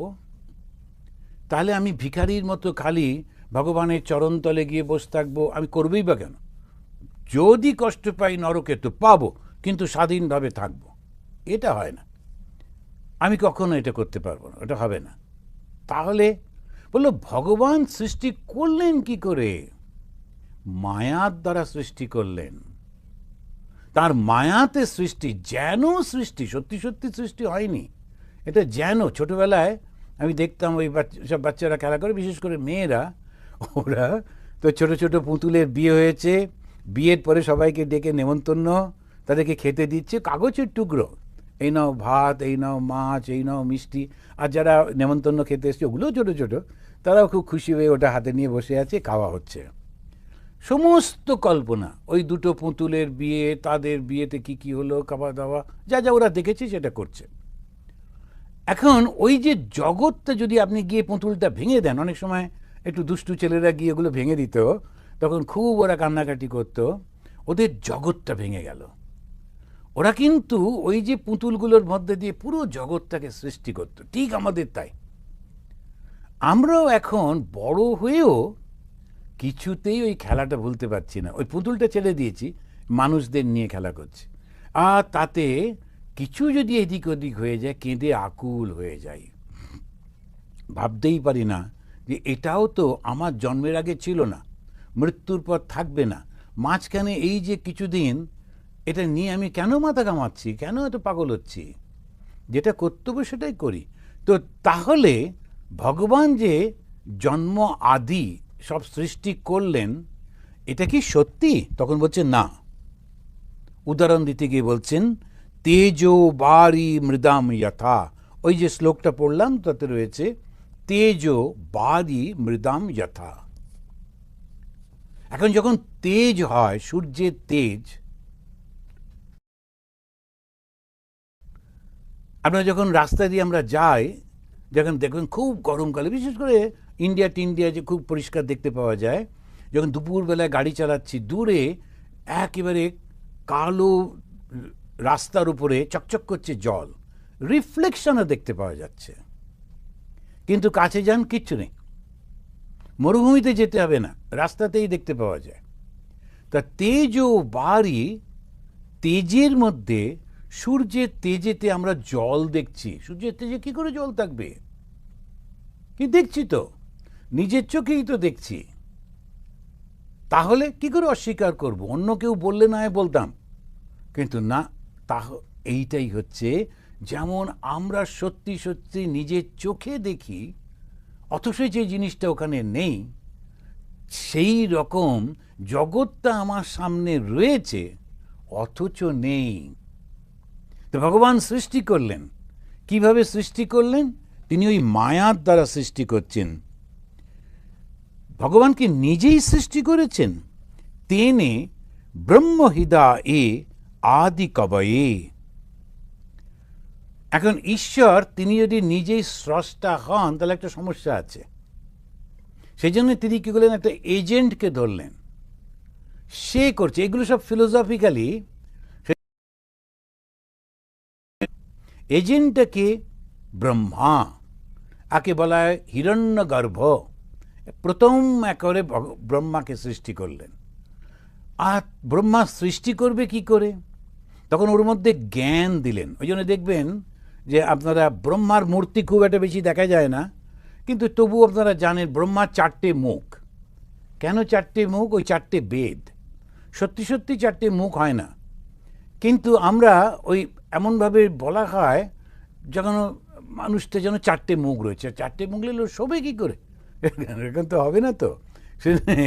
তাহলে আমি ভিখারির মতো খালি ভগবানের চরণতলে গিয়ে বসে থাকবো, আমি করবই বা কেন? যদি কষ্ট পাই নরকে তো পাবো, কিন্তু স্বাধীনভাবে থাকবো, এটা হয় না, আমি কখনো এটা করতে পারবো না, এটা হবে না। তাহলে বলল ভগবান সৃষ্টি করলেন কি করে? মায়ার দ্বারা সৃষ্টি করলেন। তার মায়াতে সৃষ্টি, যেন সৃষ্টি, সত্যি সত্যি সৃষ্টি হয়নি। এটা যেন। ছোটবেলায় আমি দেখতাম ওই সব বাচ্চারা খেলা করে, বিশেষ করে মেয়েরা, ওরা তো ছোট ছোট পুতুলের বিয়ে হয়েছে, বিয়ের পরে সবাইকে ডেকে নেমন্তন্ন, তাদেরকে খেতে দিচ্ছে কাগজের টুকরো, এই নাও ভাত, এই নাও মাছ, এই নাও মিষ্টি। আর যারা নেমন্তন্ন খেতে এসছে ওগুলোও ছোটো ছোটো, তারাও খুব খুশি হয়ে ওটা হাতে নিয়ে বসে আছে, খাওয়া হচ্ছে। সমস্ত কল্পনা, ওই দুটো পুতুলের বিয়ে, তাদের বিয়েতে কি কি হলো, খাওয়া দাওয়া, যা যা ওরা দেখেছে সেটা করছে। এখন ওই যে জগৎটা যদি আপনি গিয়ে পুতুলটা ভেঙে দেন, অনেক সময় একটু দুষ্টু ছেলেরা গিয়ে ওগুলো ভেঙে দিত, তখন খুব ওরা কান্নাকাটি করত, ওদের জগৎটা ভেঙে গেল। ওরা কিন্তু ওই যে পুতুলগুলোর মধ্যে দিয়ে পুরো জগৎটাকে সৃষ্টি করত। ঠিক আমাদের তাই। আমরাও এখন বড় হয়েও কিছুতেই ওই খেলাটা ভুলতে পারছি না। ওই পুতুলটা ছেড়ে দিয়েছি, মানুষদের নিয়ে খেলা করছি। আর তাতে কিছু যদি এদিক ওদিক হয়ে যায়, কেঁদে আকুল হয়ে যায়। ভাবতেই পারি না যে এটাও তো আমার জন্মের আগে ছিল না, মৃত্যুর পর থাকবে না। মাঝখানে এই যে কিছুদিন, এটা নিয়ে আমি কেন মাথা ঘামাচ্ছি, কেন এত পাগল হচ্ছি? যেটা কর্তব্য সেটাই করি। তো তাহলে ভগবান যে জন্ম আদি সব সৃষ্টি করলেন, এটা কি সত্যি? তখন বলছেন না। উদাহরণ দিতে গিয়ে বলছেন তেজো বারি মৃদাম যথা। ওই যে শ্লোকটা পড়লাম তাতে রয়েছে তেজো বারি মৃদাম যথা। এখন যখন তেজ হয়, সূর্যের তেজ, আপনারা যখন রাস্তা দিয়ে আমরা যাই, যখন দেখবেন খুব গরমকালে, বিশেষ করে ইন্ডিয়া টিন্ডিয়া যে খুব পরিষ্কার দেখতে পাওয়া যায়, যখন দুপুরবেলায় গাড়ি চালাচ্ছি, দূরে একেবারে কালো রাস্তার উপরে চকচক করছে জল, রিফ্লেকশনও দেখতে পাওয়া যাচ্ছে। কিন্তু কাছে যান, কিচ্ছু নেই। মরুভূমিতে যেতে হবে না, রাস্তাতেই দেখতে পাওয়া যায়। তা তেজ ও বাড়ি, তেজের মধ্যে সূর্যের তেজেতে আমরা জল দেখছি। সূর্যের তেজে কি করে জল থাকবে? কি দেখছি তো, নিজের চোখেই তো দেখছি। তাহলে কি করে অস্বীকার করব? অন্য কেউ বললে না হয় বলতাম, কিন্তু না। এইটাই হচ্ছে, যেমন আমরা সত্যি সত্যি নিজের চোখে দেখি, অথচ যে জিনিসটা ওখানে নেই, সেই রকম জগৎটা আমার সামনে রয়েছে, অথচ নেই। তো ভগবান সৃষ্টি করলেন, কিভাবে সৃষ্টি করলেন? তিনি ওই মায়ার দ্বারা সৃষ্টি করছেন। ভগবানকে নিজেই সৃষ্টি করেছেন। তেনে ব্রহ্মহিদা এ আদি কবয়ে। এখন ঈশ্বর তিনি যদি নিজেই স্রষ্টা হন, তাহলে একটা সমস্যা আছে। সেই জন্য তিনি কি করলেন? একটা এজেন্টকে ধরলেন, সে করছে এগুলো সব ফিলোসফিক্যালি। এজেন্টটাকে ব্রহ্মা, আকে বলা হয় হিরণ্যগর্ভ। প্রথম একেবারে ব্রহ্মাকে সৃষ্টি করলেন। আর ব্রহ্মা সৃষ্টি করবে কি করে? তখন ওর মধ্যে জ্ঞান দিলেন। ওই জন্য দেখবেন যে আপনারা ব্রহ্মার মূর্তি খুব একটা বেশি দেখা যায় না, কিন্তু তবু আপনারা জানেন ব্রহ্মার 4টে মুখ। কেন 4টে মুখ? ওই 4টে বেদ। সত্যি সত্যি 4টে মুখ হয় না, কিন্তু আমরা ওই এমনভাবে বলা হয় যখন মানুষটা যেন 4টে মুখ রয়েছে। 4টে মুখ নিলে শোবে কী করে? এরকম তো হবে না। তো সেখানে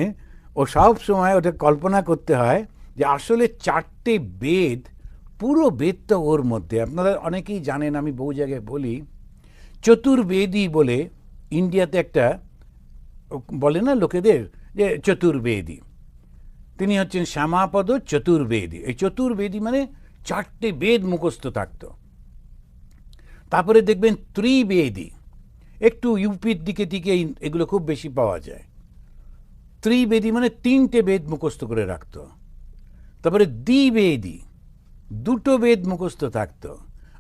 ও সব সময় ওটা কল্পনা করতে হয় যে আসলে 4টে বেদ, পুরো বেদটা ওর মধ্যে। আপনারা অনেকেই জানেন, আমি বহু জায়গায় বলি, চতুর্বেদী বলে ইন্ডিয়াতে একটা বলে না লোকেদের, যে চতুর্বেদী। তিনি হচ্ছেন শ্যামাপদ চতুর্বেদী। এই চতুর্বেদী মানে 4টে বেদ মুখস্থ থাকত। তারপরে দেখবেন ত্রিবেদী, একটু ইউপির দিকে দিকে এগুলো খুব বেশি পাওয়া যায়। ত্রিবেদী মানে 3টে বেদ মুখস্থ করে রাখত। তারপরে দ্বিবেদী, 2টো বেদ মুখস্থ থাকত।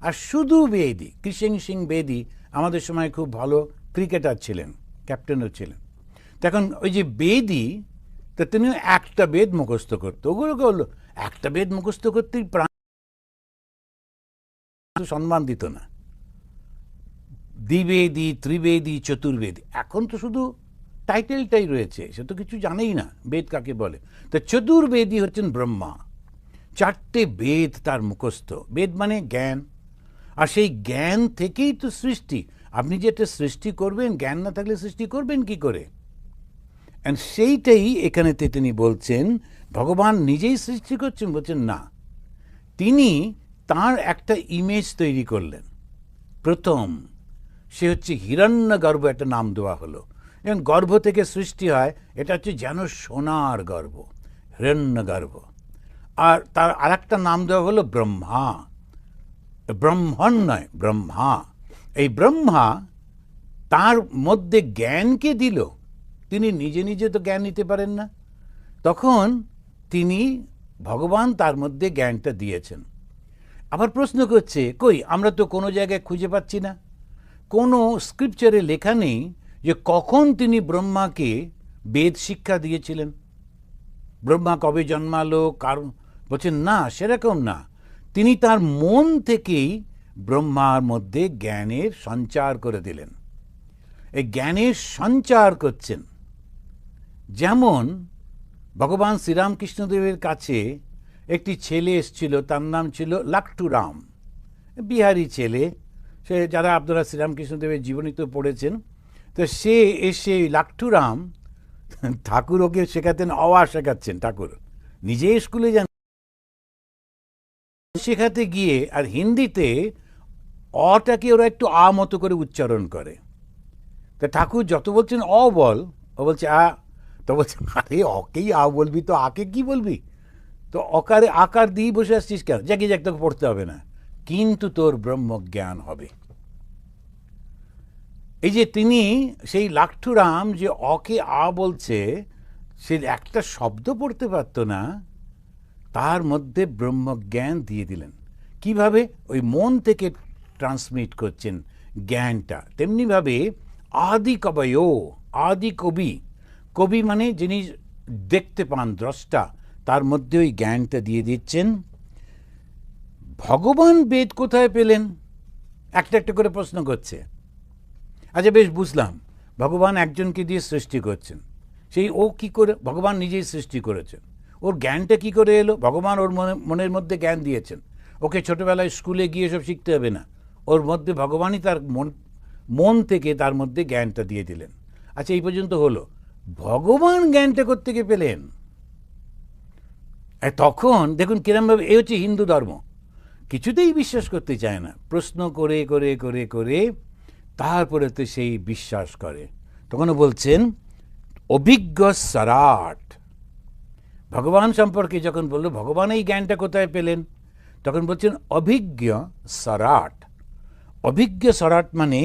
আর শুধু বেদী, কৃষ্ণ সিং বেদী আমাদের সময় খুব ভালো ক্রিকেটার ছিলেন, ক্যাপ্টেনও ছিলেন। তখন ওই যে বেদী, তা তিনি একটা বেদ মুখস্থ করতো। ওগুলোকে হলো একটা বেদ মুখস্থ করতেই প্রাণ সম্মান দিত না। দ্বিবেদী, ত্রিবেদী, চতুর্বেদী। এখন তো শুধু টাইটেলটাই রয়েছে, সে তো কিছু জানেই না বেদ কাকে বলে। তো চতুর্বেদী হচ্ছেন ব্রহ্মা, 4টে বেদ তার মুখস্থ। বেদ মানে জ্ঞান, আর সেই জ্ঞান থেকেই তো সৃষ্টি। আপনি যেটা সৃষ্টি করবেন, জ্ঞান না থাকলে সৃষ্টি করবেন কি করে? অ্যান্ড সেইটাই এখানেতে তিনি বলছেন, ভগবান নিজেই সৃষ্টি করছেন? বলছেন না, তিনি তার একটা ইমেজ তৈরি করলেন। প্রথম সে হচ্ছে হিরণ্যগর্ভ, একটা নাম দেওয়া হলো, এবং গর্ভ থেকে সৃষ্টি হয়, এটা হচ্ছে যেন সোনার গর্ভ, হিরণ্যগর্ভ। আর তার আরেকটা নাম দেওয়া হলো ব্রহ্মা, ব্রহ্মণ নয়, ব্রহ্মা। এই ব্রহ্মা তার মধ্যে জ্ঞানকে দিল, তিনি নিজে নিজে তো জ্ঞান নিতে পারেন না, তখন তিনি ভগবান তার মধ্যে জ্ঞানটা দিয়েছেন। আবার প্রশ্ন করছে, কই আমরা তো কোনো জায়গায় খুঁজে পাচ্ছি না, কোনো স্ক্রিপচারে লেখা নেই যে কখন তিনি ব্রহ্মাকে বেদ শিক্ষা দিয়েছিলেন, ব্রহ্মা কবে জন্মালো, কারণ বলছেন না, সেরকম না, তিনি তার মন থেকেই ব্রহ্মার মধ্যে জ্ঞানের সঞ্চার করে দিলেন। এই জ্ঞানের সঞ্চার করছেন, যেমন ভগবান শ্রীরামকৃষ্ণদেবের কাছে একটি ছেলে এসেছিল, তার নাম ছিল লাট্টুরাম, বিহারি ছেলে। সে, যারা আপনারা শ্রীরামকৃষ্ণদেবের জীবনী তো পড়েছেন, তো সে এসে লাট্টুরাম, ঠাকুর ওকে শেখাতেন, অওয়া শেখাচ্ছেন, ঠাকুর নিজে স্কুলে যান শেখাতে গিয়ে, আর হিন্দিতে অটাকে ওরা একটু আ মতো করে উচ্চারণ করে। তা ঠাকুর যত বলছেন অ বল, ও বলছে আ, তো বলছে আরে অকেই আ বলবি তো আকে কি বলবি, তো অকারে আকার দিয়ে বসে আসছিস কেন, জাগিয়ে যাক, তোকে পড়তে হবে না, কিন্তু তোর ব্রহ্মজ্ঞান হবে। এই যে তিনি, সেই লাট্টুরাম যে অকে আ বলছে, সে একটা শব্দ পড়তে পারতো না, তার মধ্যে ব্রহ্মজ্ঞান দিয়ে দিলেন। কিভাবে? ওই মন থেকে ট্রান্সমিট করছেন জ্ঞানটা। তেমনিভাবে আদি কবয়ো, আদি কবি, কবি মানে যিনি দেখতে পান, দ্রষ্টা, তার মধ্যে ওই জ্ঞানটা দিয়ে দিচ্ছেন। ভগবান বেদ কোথায় পেলেন? একটা একটা করে প্রশ্ন করছে। আচ্ছা বেশ, বুঝলাম, ভগবান একজনকে দিয়ে সৃষ্টি করছেন, সেই ও কি করে? ভগবান নিজেই সৃষ্টি করেছেন। ওর জ্ঞানটা কি করে এলো? ভগবান ওর মনের মধ্যে জ্ঞান দিয়েছেন, ওকে ছোটবেলায় স্কুলে গিয়ে সব শিখতে হবে না, ওর মধ্যে ভগবানই তার মন থেকে তার মধ্যে জ্ঞানটা দিয়ে দিলেন। আচ্ছা, এই পর্যন্ত হলো, ভগবান জ্ঞানটা কোত্থেকে পেলেন? তখন দেখুন কিরমভাবে, এই হচ্ছে হিন্দু ধর্ম, কিছুতেই বিশ্বাস করতে চায় না, প্রশ্ন করে করে করে করে তারপরে তো সেই বিশ্বাস করে। তখনও বলছেন অভিজ্ঞ সরাট। ভগবান সম্পর্কে যখন বললো ভগবান এই জ্ঞানটা কোথায় পেলেন, তখন বলছেন অভিজ্ঞ সরাট। অভিজ্ঞ সরাট মানে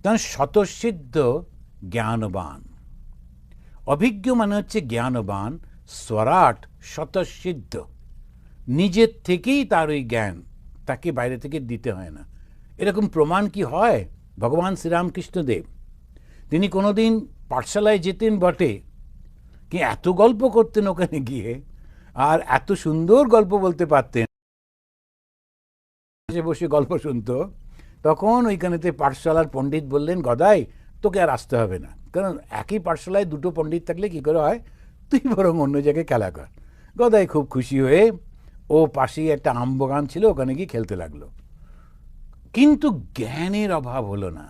তার স্বতঃসিদ্ধ জ্ঞানবান। অভিজ্ঞ মানে হচ্ছে জ্ঞানবান, স্বরাট স্বতঃসিদ্ধ, নিজের থেকেই তার ওই জ্ঞান, তাকে বাইরে থেকে দিতে হয় না। এরকম প্রমাণ কি হয়? ভগবান শ্রীরামকৃষ্ণদেব, তিনি কোনোদিন পাঠশালায় যেতেন বটে, কি এত গল্প করতেন ওখানে গিয়ে, আর এত সুন্দর গল্প বলতে পারতেন, বসে গল্প শুনতো। তখন ওইখানেতে পাঠশালার পণ্ডিত বললেন, গদাই তোকে আর আসতে হবে না, কারণ একই পাঠশালায় দুটো পণ্ডিত থাকলে কি করে হয়, তুই বরং অন্য জায়গায় খেলা কর। গদাই খুব খুশি হয়ে, ও পাশেই একটা আম বাগান ছিল, ওখানে গিয়ে খেলতে লাগলো। কিন্তু জ্ঞানের অভাব হলো না।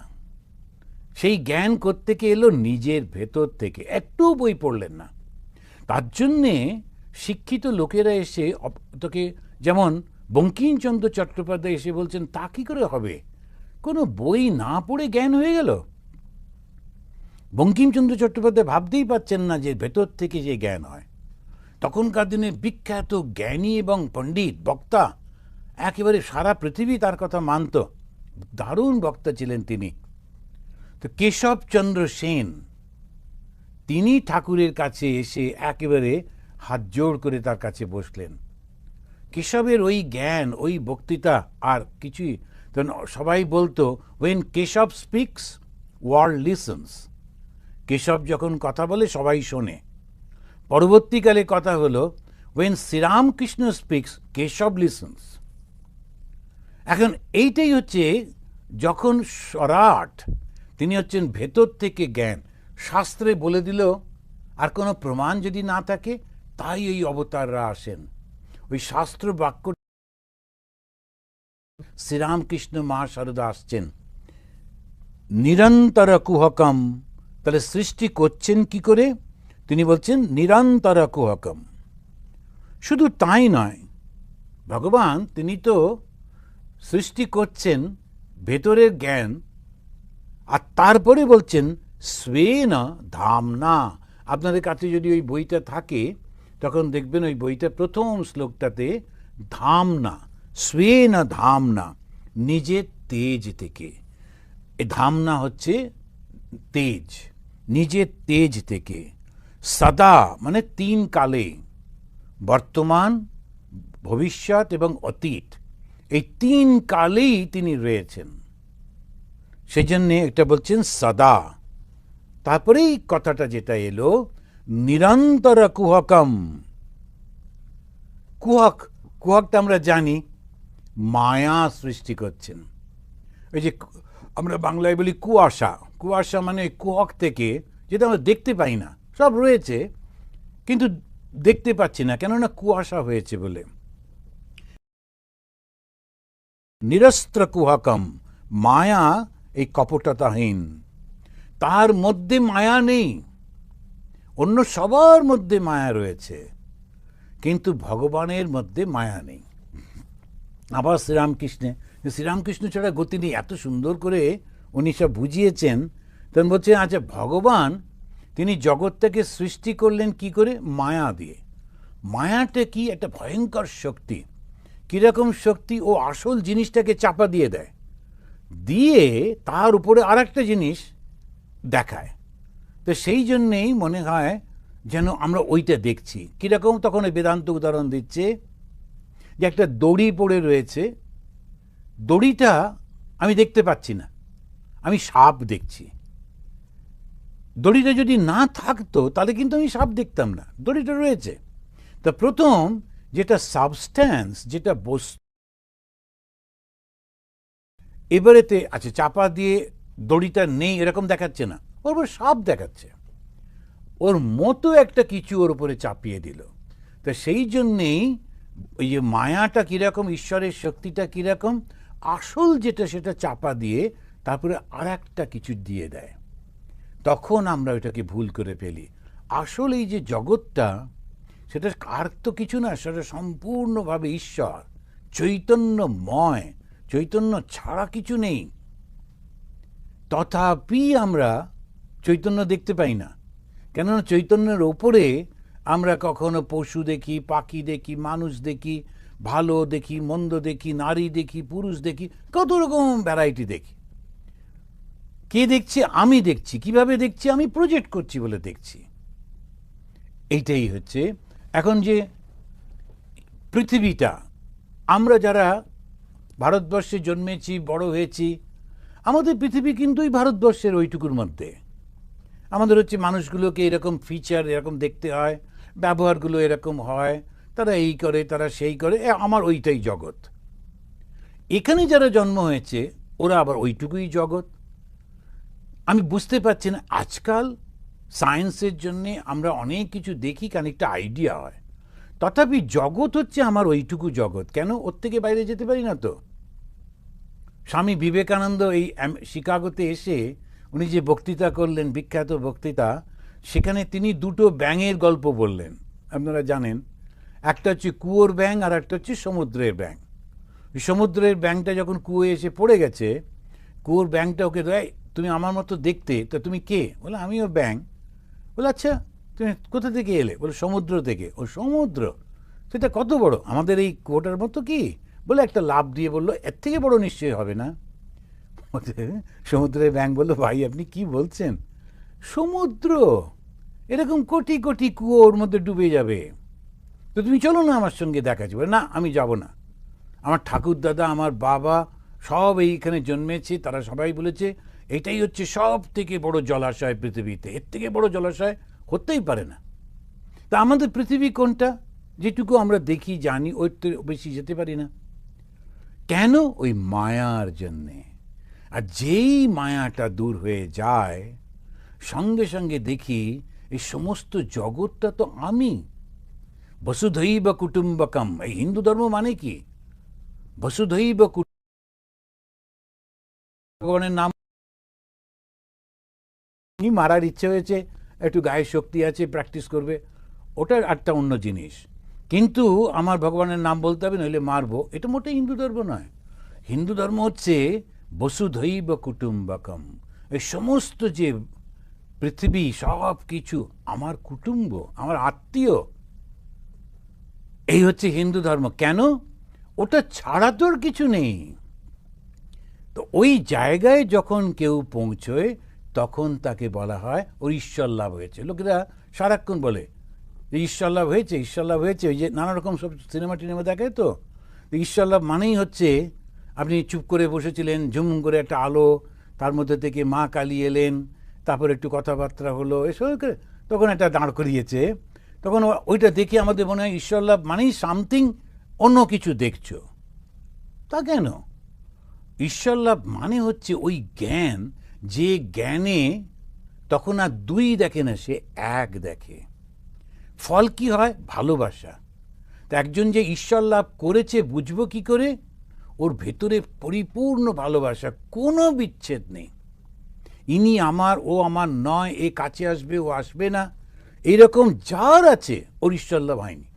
সেই জ্ঞান কোত্থেকে এলো? নিজের ভেতর থেকে। একটু বই পড়লেন না। তার জন্যে শিক্ষিত লোকেরা এসে তোকে, যেমন বঙ্কিমচন্দ্র চট্টোপাধ্যায় এসে বলছেন, তা কি করে হবে, কোনো বই না পড়ে জ্ঞান হয়ে গেল? বঙ্কিমচন্দ্র চট্টোপাধ্যায় ভাবতেই পারছেন না যে ভেতর থেকে যে জ্ঞান হয়। তখনকার দিনে বিখ্যাত জ্ঞানী এবং পণ্ডিত বক্তা, একেবারে সারা পৃথিবী তার কথা মানত, দারুণ বক্তা ছিলেন তিনি। তো কেশবচন্দ্র সেন, তিনি ঠাকুরের কাছে এসে একেবারে হাত জোড় করে তার কাছে বসলেন। কেশবের ওই জ্ঞান, ওই বক্তৃতা আর কিছুই, সবাই বলতো when Keshab speaks world listens. Keshab যখন কথা বলে সবাই শোনে। পরবর্তীকালে কথা হলো when Sri Ramakrishna speaks Keshab listens. এখন এইটাই হচ্ছে যখন সরাট, তিনি হচ্ছেন ভেতর থেকে জ্ঞান, শাস্ত্রে বলে দিল, আর কোনো প্রমাণ যদি না থাকে, তাই এই অবতাররা আসেন। ওই শাস্ত্র বাক্য শ্রীরামকৃষ্ণ মা শারদা আসছেন নিরন্তর কুহকম। তাহলে সৃষ্টি করছেন কি করে? তিনি বলছেন নিরন্তর কুহকম। শুধু তাই নয়, ভগবান তিনি তো সৃষ্টি করছেন ভেতরের জ্ঞান, আর তারপরে বলছেন স্বেন ধামনা। আপনাদের কাছে যদি ওই বইটা থাকে তখন দেখবেন ওই বইটা প্রথম শ্লোকটাতে ধামনা, স্বেন ধামনা, নিজের তেজ থেকে। এ ধামনা হচ্ছে তেজ, নিজের তেজ থেকে। সদা মানে তিন কালে, বর্তমান, ভবিষ্যৎ এবং অতীত, এই তিন কালেই তিনি রয়েছেন। সেই জন্যে এটা বলছেন সদা। তারপরেই কথাটা যেটা এলো নিরন্তর কুহকম। কুহক, কুহকটা আমরা জানি মায়া সৃষ্টি করছেন। ওই যে আমরা বাংলায় বলি কুয়াশা, কুয়াশা মানে ওই কুহক থেকে, যেটা আমরা দেখতে পাই না, সব রয়েছে কিন্তু দেখতে পাচ্ছি না, কেননা কুয়াশা হয়েছে বলে। নিরস্ত্র কুহকম, মায়া এই কপটতাহীন, তার মধ্যে মায়া নেই। অন্য সবার মধ্যে মায়া রয়েছে, কিন্তু ভগবানের মধ্যে মায়া নেই। আবার শ্রীরামকৃষ্ণ ছাড়া গতি নেই, এত সুন্দর করে উনি সব বুঝিয়েছেন। তখন বলছেন আচ্ছা, ভগবান তিনি জগৎটাকে সৃষ্টি করলেন কি করে? মায়া দিয়ে। মায়াটা কি? একটা ভয়ঙ্কর শক্তি। কীরকম শক্তি? ও আসল জিনিসটাকে চাপা দিয়ে দেয়, দিয়ে তার উপরে আর একটা জিনিস দেখায়। তো সেই জন্যেই মনে হয় যেন আমরা ওইটা দেখছি। কীরকম? তখন ওই বেদান্ত উদাহরণ দিচ্ছে যে একটা দড়ি পড়ে রয়েছে, দড়িটা আমি দেখতে পাচ্ছি না, আমি সাপ দেখছি। দড়িটা যদি না থাকতো তাহলে কিন্তু আমি সাপ দেখতাম না, দড়িটা রয়েছে। তা প্রথম যেটা সাবস্ট্যান্স, যেটা বস্তু, এবারেতে আচ্ছা চাপা দিয়ে দড়িটা নেই এরকম দেখাচ্ছে না, ওর উপর সাপ দেখাচ্ছে, ওর মতো একটা কিছু ওর উপরে চাপিয়ে দিল। তা সেই জন্যেই ওই যে মায়াটা কীরকম, ঈশ্বরের শক্তিটা কীরকম, আসল যেটা সেটা চাপা দিয়ে তারপরে আর একটা কিছু দিয়ে দেয়, তখন আমরা ওইটাকে ভুল করে ফেলি। আসল এই যে জগৎটা, সেটা আর তো কিছু না, সেটা সম্পূর্ণভাবে ঈশ্বর, চৈতন্যময়, চৈতন্য ছাড়া কিছু নেই। তথাপি আমরা চৈতন্য দেখতে পাই না, কেননা চৈতন্যের ওপরে আমরা কখনো পশু দেখি, পাখি দেখি, মানুষ দেখি, ভালো দেখি, মন্দ দেখি, নারী দেখি, পুরুষ দেখি, কত রকম ভ্যারাইটি দেখি। কে দেখছি? আমি দেখছি। কিভাবে দেখছি? আমি প্রজেক্ট করছি বলে দেখছি। এইটাই হচ্ছে এখন যে পৃথিবীটা, আমরা যারা ভারতবর্ষে জন্মেছি, বড় হয়েছি, আমাদের পৃথিবী কিন্তু এই ভারতবর্ষের ওইটুকুর মধ্যে। আমাদের হচ্ছে মানুষগুলোকে এরকম ফিচার এরকম দেখতে হয়, ব্যবহারগুলো এরকম হয়, তারা এই করে, তারা সেই করে, আমার ওইটাই জগৎ। এখানে যারা জন্ম হয়েছে ওরা আবার ওইটুকুই জগৎ। আমি বুঝতে পারছি না, আজকাল সায়েন্সের জন্যে আমরা অনেক কিছু দেখি, খানিকটা আইডিয়া হয়, তথাপি জগৎ হচ্ছে আমার ওইটুকু জগৎ। কেন? ওর থেকে বাইরে যেতে পারি না তো। স্বামী বিবেকানন্দ এই শিকাগোতে এসে উনি যে বক্তৃতা করলেন, বিখ্যাত বক্তৃতা, সেখানে তিনি দুটো ব্যাঙের গল্প বললেন। আপনারা জানেন, একটা হচ্ছে কুয়োর ব্যাঙ আর একটা হচ্ছে সমুদ্রের ব্যাঙ। সমুদ্রের ব্যাঙটা যখন কুয়োয় এসে পড়ে গেছে, কুয়োর ব্যাঙটা ওকে দেয়, তুমি আমার মতো দেখতে, তা তুমি কে? বলে আমিও ব্যাঙ। বলে আচ্ছা তুমি কোথা থেকে এলে? বলে সমুদ্র থেকে। ও সমুদ্র, সেটা কত বড়? আমাদের এই কুয়োটার মতো কি? বলে একটা লাফ দিয়ে বললো এর থেকে বড় নিশ্চয়ই হবে না। সমুদ্রের ব্যাঙ বললো ভাই আপনি কি বলছেন? সমুদ্র এরকম কোটি কোটি কুয়ো ওর মধ্যে ডুবে যাবে, তো তুমি চলো না আমার সঙ্গে দেখা যাবে। না আমি যাব না, আমার ঠাকুর দাদা, আমার বাবা সব এইখানে জন্মেছে, তারা সবাই বলেছে এটাই হচ্ছে সব থেকে বড় জলাশয় পৃথিবীতে, এর থেকে বড় জলাশয় হতেই পারে না। তা আমাদের পৃথিবী কোনটা? যেটুকু আমরা দেখি জানি, ওর তো বেশি যেতে পারি না। কেন? ওই মায়ার জন্যে। আর যেই মায়াটা দূর হয়ে যায়, সঙ্গে সঙ্গে দেখি এই সমস্ত জগৎটা তো আমি। বসুধৈব কুটুম্বকম, এই হিন্দু ধর্ম মানে কি? বসুধৈব ভগবানের নাম মারার ইচ্ছে হয়েছে, একটু গায়ের শক্তি আছে, প্র্যাকটিস করবে, ওটা একটা অন্য জিনিস। কিন্তু আমার ভগবানের নাম বলতে হবে, নইলে মারবো, এটা মোটেই হিন্দু ধর্ম নয়। হিন্দু ধর্ম হচ্ছে বসুধৈব কুটুম্বকম, এই সমস্ত যে পৃথিবী সব কিছু আমার কুটুম্ব, আমার আত্মীয়, এই হচ্ছে হিন্দু ধর্ম। কেন? ওটা ছাড়া তোর কিছু নেই। তো ওই জায়গায় যখন কেউ পৌঁছয়, তখন তাকে বলা হয় ওর ঈশ্বর লাভ হয়েছে। লোকেরা সারাক্ষণ বলে যে ঈশ্বর লাভ হয়েছে, ঈশ্বর লাভ হয়েছে, ওই যে নানা রকম সব সিনেমা টিনেমা দেখে। তো ঈশ্বর লাভ মানেই হচ্ছে আপনি চুপ করে বসেছিলেন, ঝুম করে একটা আলো, তার মধ্যে থেকে মা কালী এলেন, তারপর একটু কথাবার্তা হলো, এসব তখন একটা দাঁড় করিয়েছে। তখন ওইটা দেখে আমাদের মনে হয় ঈশ্বর লাভ মানেই সামথিং অন্য কিছু দেখছো। তা কেন? ঈশ্বর লাভ মানে হচ্ছে ওই জ্ঞান, যে জ্ঞানে তখন আর দুই দেখে না, সে এক দেখে। ফল কি হয়? ভালোবাসা। তো একজন যে ঈশ্বর লাভ করেছে বুঝবো কি করে? ওর ভেতরে পরিপূর্ণ ভালোবাসা, কোনো বিচ্ছেদ নেই। ইনি আমার, ও আমার নয়, এ কাছে আসবে, ও আসবে না, এইরকম যার আছে ওর ঈশ্বর লাভ হয়নি।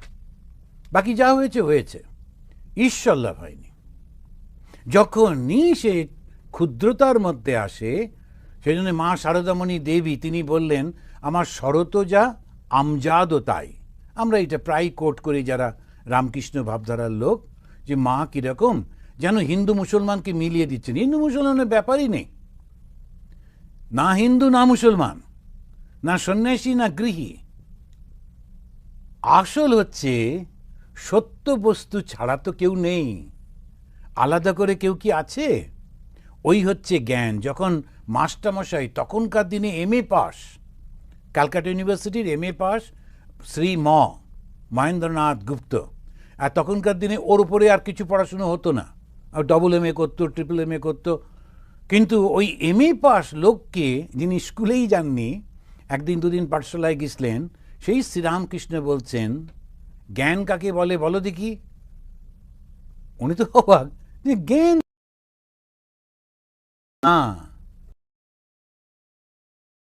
বাকি যা হয়েছে হয়েছে, ঈশ্বর লাভ হয়নি। যখনই সে ক্ষুদ্রতার মধ্যে আসে, সেই জন্য মা শারদামণি দেবী তিনি বললেন, আমার শরত যা আমজাদও তাই। আমরা এটা প্রায় কোট করি যারা রামকৃষ্ণ ভাবধারার লোক, যে মা কীরকম যেন হিন্দু মুসলমানকে মিলিয়ে দিচ্ছেন। হিন্দু মুসলমানের ব্যাপারই নেই, না হিন্দু না মুসলমান, না সন্ন্যাসী না গৃহী। আসল হচ্ছে সত্য বস্তু ছাড়া তো কেউ নেই, আলাদা করে কেউ কি আছে? ওই হচ্ছে জ্ঞান। যখন মাস্টারমশাই তখনকার দিনে MA পাস, ক্যালকাটা ইউনিভার্সিটির MA পাস শ্রী মহেন্দ্রনাথ গুপ্ত, আর তখনকার দিনে ওর উপরে আর কিছু পড়াশুনো হতো না, আর ডবল MA করতো, ট্রিপল MA করতো। কিন্তু ওই MA পাস লোককে, যিনি স্কুলেই যাননি, একদিন দুদিন পাঠশালায় গেছিলেন, সেই শ্রীরামকৃষ্ণ বলছেন, জ্ঞান কাকে বলে বলো দেখি? উনি তো অবাক যে জ্ঞান না,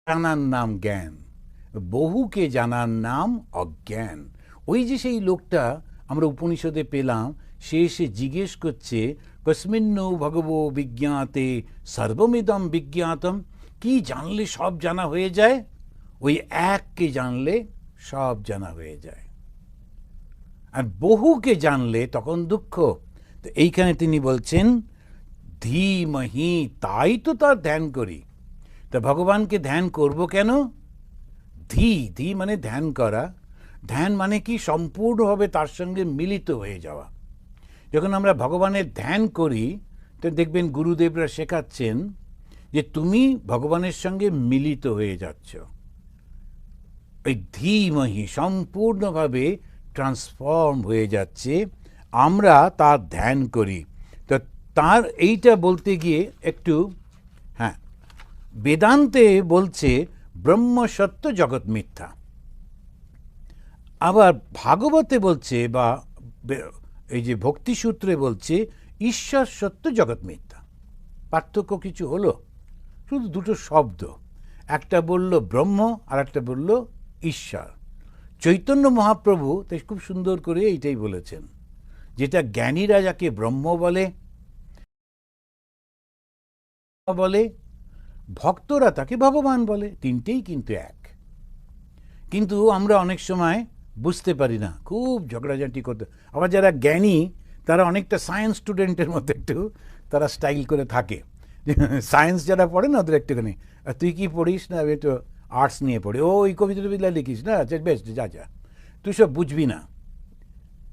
জানার নাম জ্ঞান, বহুকে জানার নাম অজ্ঞান। ওই যে সেই লোকটা আমরা উপনিষদে পেলাম, সে এসে জিজ্ঞেস করছে, কস্মিন্নু ভগবো বিজ্ঞাতে সর্বমিদম বিজ্ঞাতম, কি জানলে সব জানা হয়ে যায়? ওই এককে জানলে সব জানা হয়ে যায়, আর বহুকে জানলে তখন দুঃখ। তো এইখানে তিনি বলছেন ধীমহি, তাই তো তার ধ্যান করি। তা ভগবানকে ধ্যান করব কেন? ধী মানে ধ্যান করা। ধ্যান মানে কি? সম্পূর্ণভাবে তার সঙ্গে মিলিত হয়ে যাওয়া। যখন আমরা ভগবানের ধ্যান করি, তো দেখবেন গুরুদেবরা শেখাচ্ছেন যে তুমি ভগবানের সঙ্গে মিলিত হয়ে যাচ্ছ। ওই ধীমহি সম্পূর্ণভাবে ট্রান্সফর্ম হয়ে যাচ্ছে, আমরা তার ধ্যান করি। তো তার এইটা বলতে গিয়ে একটু, হ্যাঁ, বেদান্তে বলছে ব্রহ্ম সত্য জগৎ মিথ্যা, আবার ভাগবতে বলছে, বা এই যে ভক্তিসূত্রে বলছে ঈশ্বর সত্য জগৎ মিথ্যা। পার্থক্য কিছু হলো? শুধু দুটো শব্দ, একটা বলল ব্রহ্ম আর একটা বলল ঈশ্বর। চৈতন্য মহাপ্রভু তাই খুব সুন্দর করে এইটাই বলেছেন, যেটা জ্ঞানীরা যাকে ব্রহ্ম বলে, ভক্তরা তাকে ভগবান বলে, তিনটেই কিন্তু এক। কিন্তু আমরা অনেক সময় বুঝতে পারি না, খুব ঝগড়াঝাঁটি করতে। আবার যারা জ্ঞানী তারা অনেকটা সায়েন্স স্টুডেন্টের মতো একটু তারা স্টাইল করে থাকে। সায়েন্স যারা পড়ে না ওদের একটুখানি, তুই কি পড়িস? না আমি তো আর্টস নিয়ে পড়ি। ও ওই কবিতা টবিতা লিখিস না? আচ্ছা বেশ, যা যা, তুই সব বুঝবি না।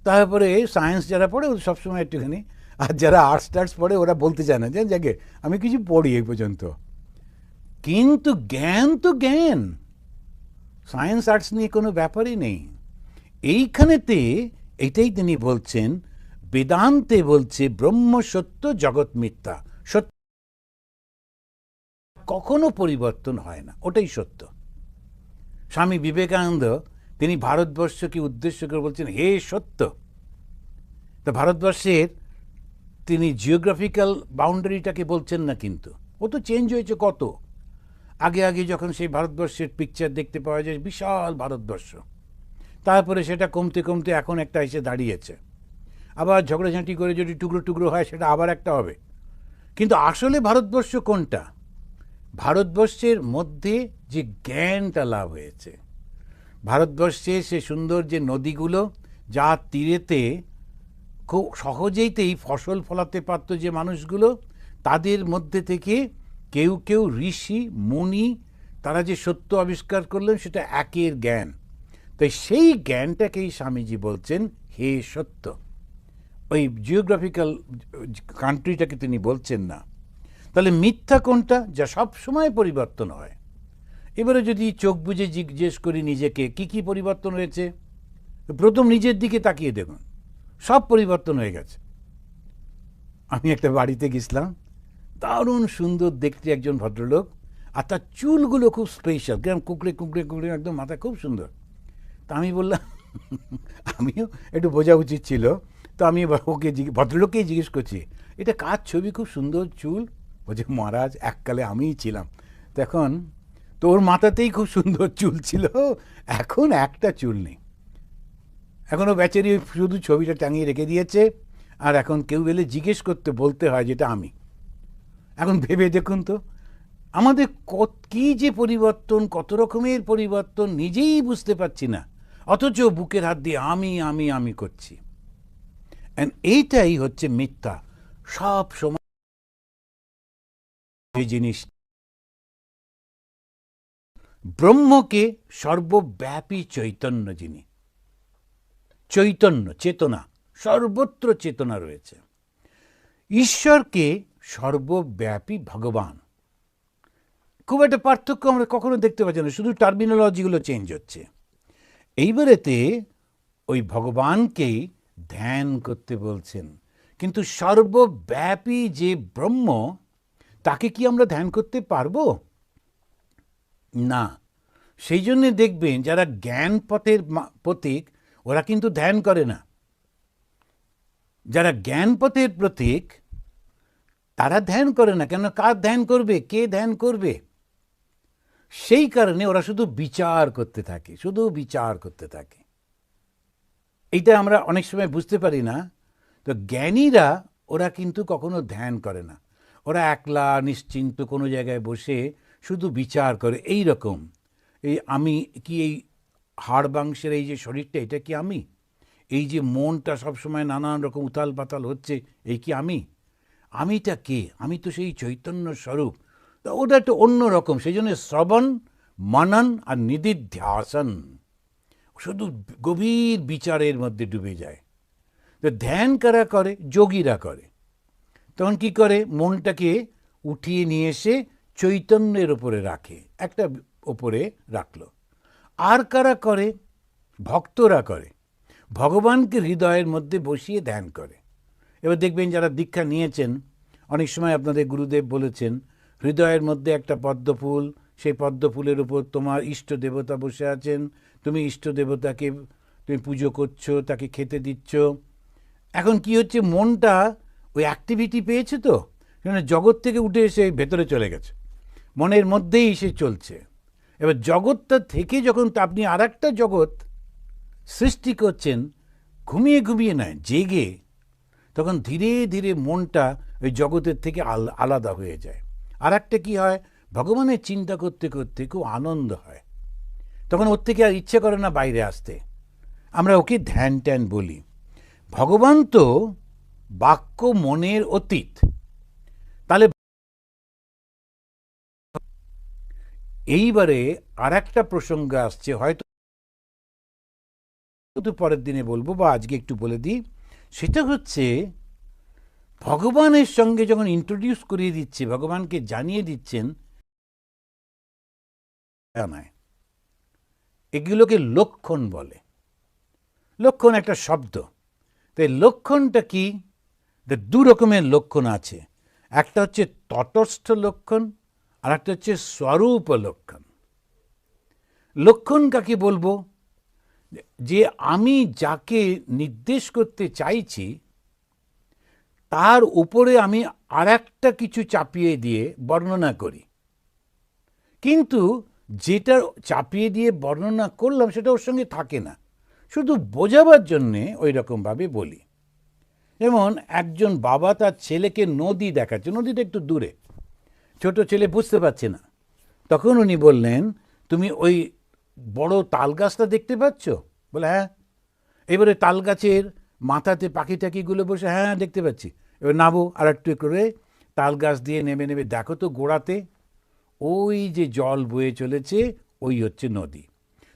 তারপরে সায়েন্স যারা পড়ে ওদের সবসময় একটুখানি, আর যারা আর্টস টার্টস পড়ে ওরা বলতে চায় না যে যাকে আমি কিছু পড়ি এই পর্যন্ত। কিন্তু জ্ঞান তো জ্ঞান, সায়েন্স আর্টস নিয়ে কোনো ব্যাপারই নেই। এইখানেতে এটাই তিনি বলছেন, বেদান্তে বলছে ব্রহ্ম সত্য জগৎ মিথ্যা। সত্য কখনো পরিবর্তন হয় না, ওটাই সত্য। স্বামী বিবেকানন্দ তিনি ভারতবর্ষকে উদ্দেশ্য করে বলছেন, হে সত্য। তা ভারতবর্ষের তিনি জিওগ্রাফিক্যাল বাউন্ডারিটাকে বলছেন না, কিন্তু ও তো চেঞ্জ হয়েছে কত। আগে আগে যখন সেই ভারতবর্ষের পিকচার দেখতে পাওয়া যায়, বিশাল ভারতবর্ষ, তারপরে সেটা কমতে কমতে এখন একটা এসে দাঁড়িয়েছে। আবার ঝগড়াঝাঁটি করে যদি টুকরো টুকরো হয়, সেটা আবার একটা হবে। কিন্তু আসলে ভারতবর্ষ কোনটা? ভারতবর্ষের মধ্যে যে জ্ঞানটা লাভ হয়েছে, ভারতবর্ষে সে সুন্দর যে নদীগুলো, যার তীরেতে খুব সহজেইতেই ফসল ফলাতে পারত যে মানুষগুলো, তাদের মধ্যে থেকে কেউ কেউ ঋষি মুনি, তারা যে সত্য আবিষ্কার করলেন, সেটা একের জ্ঞান। তাই সেই জ্ঞানটাকেই স্বামীজি বলছেন হে সত্য। ওই জিওগ্রাফিক্যাল কান্ট্রিটাকে তিনি বলছেন না। তাহলে মিথ্যা কোনটা? যা সব সময় পরিবর্তন হয়। এবারে যদি চোখ বুজে জিজ্ঞেস করি নিজেকে কি কি পরিবর্তন হয়েছে, প্রথম নিজের দিকে তাকিয়ে দেখুন, সব পরিবর্তন হয়ে গেছে। আমি একটা বাড়িতে গেছিলাম, দারুণ সুন্দর দেখতে একজন ভদ্রলোক, আর তার চুলগুলো খুব স্পেশাল, গ্রাম কুকড়ে কুকড়ে কুকড়ে একদম, মাথা খুব সুন্দর। তা আমি বললাম, আমিও একটু বোঝা উচিত ছিল, তো আমি ওকে ভদ্রলোককেই জিজ্ঞেস করছি, এটা কার ছবি, খুব সুন্দর চুল? বলছে মহারাজ এককালে আমিই ছিলাম। তখন তোর মাথাতেই খুব সুন্দর চুল ছিল, এখন একটা চুল নেই। এখনও বেচারি শুধু ছবিটা টাঙিয়ে রেখে দিয়েছে, আর এখন কেউ এলে জিজ্ঞেস করতে বলতে হয় যেটা আমি। এখন ভেবে দেখুন তো, আমাদের কী যে পরিবর্তন, কত রকমের পরিবর্তন, নিজেই বুঝতে পারছি না, অথচ বুকের হাত দিয়ে আমি আমি আমি করছি। এইটাই হচ্ছে মিথ্যা। সব সময় যে জিনিস, ব্রহ্মকে সর্বব্যাপী চৈতন্য, যিনি চৈতন্য, চেতনা, সর্বত্র চেতনা রয়েছে। ঈশ্বরকে সর্বব্যাপী ভগবান। খুব একটা পার্থক্য আমরা কখনো দেখতে পাচ্ছি না, শুধু টার্মিনোলজিগুলো চেঞ্জ হচ্ছে। এইবারেতে ওই ভগবানকেই ধ্যান করতে বলছেন, কিন্তু সর্বব্যাপী যে ব্রহ্ম, তাকে কি আমরা ধ্যান করতে পারবো? না। সেই জন্যে দেখবেন যারা জ্ঞান পথের প্রতীক, ওরা কিন্তু ধ্যান করে না। যারা জ্ঞান পথের প্রতীক, তারা ধ্যান করে না। কেন? কার ধ্যান করবে? কে ধ্যান করবে? সেই কারণে ওরা শুধু বিচার করতে থাকে, শুধু বিচার করতে থাকে। এইটা আমরা অনেক সময় বুঝতে পারি না। তো জ্ঞানীরা ওরা কিন্তু কখনো ধ্যান করে না, ওরা একলা নিশ্চিন্ত কোনো জায়গায় বসে শুধু বিচার করে। এই রকম, এই আমি কি, এই হাড় মাংসের এই যে শরীরটা, এটা কি আমি? এই যে মনটা সবসময় নানান রকম উথাল পাতাল হচ্ছে, এই কি আমি? আমিটা কে? আমি তো সেই চৈতন্য স্বরূপ। তো ওটা একটু অন্য রকম। সেই জন্য শ্রবণ, মনন আর নিদিধ্যাসন, শুধু গভীর বিচারের মধ্যে ডুবে যায়। তো ধ্যান কারা করে? যোগীরা করে। তখন কি করে? মনটাকে উঠিয়ে নিয়ে এসে চৈতন্যের ওপরে রাখে, একটা ওপরে রাখলো। আর কারা করে? ভক্তরা করে। ভগবানকে হৃদয়ের মধ্যে বসিয়ে ধ্যান করে। এবার দেখবেন যারা দীক্ষা নিয়েছেন, অনেক সময় আপনাদের গুরুদেব বলেছেন, হৃদয়ের মধ্যে একটা পদ্মফুল, সেই পদ্মফুলের উপর তোমার ইষ্ট দেবতা বসে আছেন, তুমি ইষ্ট দেবতাকে তুমি পুজো করছো, তাকে খেতে দিচ্ছ। এখন কি হচ্ছে? মনটা ওই অ্যাক্টিভিটি পেয়েছে, তো জগৎ থেকে উঠে এসে ভেতরে চলে গেছে, মনের মধ্যেই সে চলছে। এবার জগৎটা থেকে যখন আপনি আর একটা জগৎ সৃষ্টি করছেন, ঘুমিয়ে ঘুমিয়ে নয়, জেগে, তখন ধীরে ধীরে মনটা ওই জগতের থেকে আলাদা হয়ে যায়। আর একটা কী হয়? ভগবানের চিন্তা করতে করতে খুব আনন্দ হয়, তখন ওর থেকে আর ইচ্ছে করে না বাইরে আসতে। আমরা ওকে ধ্যান ট্যান বলি। ভগবান তো বাক্য মনের অতীত। তাহলে এইবারে আর একটা প্রসঙ্গ আসছে, হয়তো পরের দিনে বলবো বা আজকে একটু বলে দিই। সেটা হচ্ছে ভগবানের সঙ্গে যখন ইন্ট্রোডিউস করিয়ে দিচ্ছে, ভগবানকে জানিয়ে দিচ্ছেন, এগুলোকে লক্ষণ বলে। লক্ষণ একটা শব্দ। তাই লক্ষণটা কি? দু রকমের লক্ষণ আছে। একটা হচ্ছে তটস্থ লক্ষণ, আর একটা হচ্ছে স্বরূপ লক্ষণ। লক্ষণ কাকে বলবো? যে আমি যাকে নির্দেশ করতে চাইছি তার উপরে আমি আর একটা কিছু চাপিয়ে দিয়ে বর্ণনা করি, কিন্তু যেটা চাপিয়ে দিয়ে বর্ণনা করলাম সেটা ওর সঙ্গে থাকে না, শুধু বোঝাবার জন্যে ওই রকমভাবে বলি। যেমন একজন বাবা তার ছেলেকে নদী দেখাচ্ছে, নদীটা একটু দূরে, ছোট ছেলে বুঝতে পারছে না, তখন উনি বললেন, তুমি ওই বড় তাল গাছটা দেখতে পাচ্ছ? বলে হ্যাঁ। এবারে তাল গাছের মাথাতে পাখি টাকিগুলো বসে, হ্যাঁ দেখতে পাচ্ছি। এবার নাবো আর একটু করে তাল গাছ দিয়ে নেমে নেমে দেখো তো গোড়াতে ওই যে জল বয়ে চলেছে, ওই হচ্ছে নদী।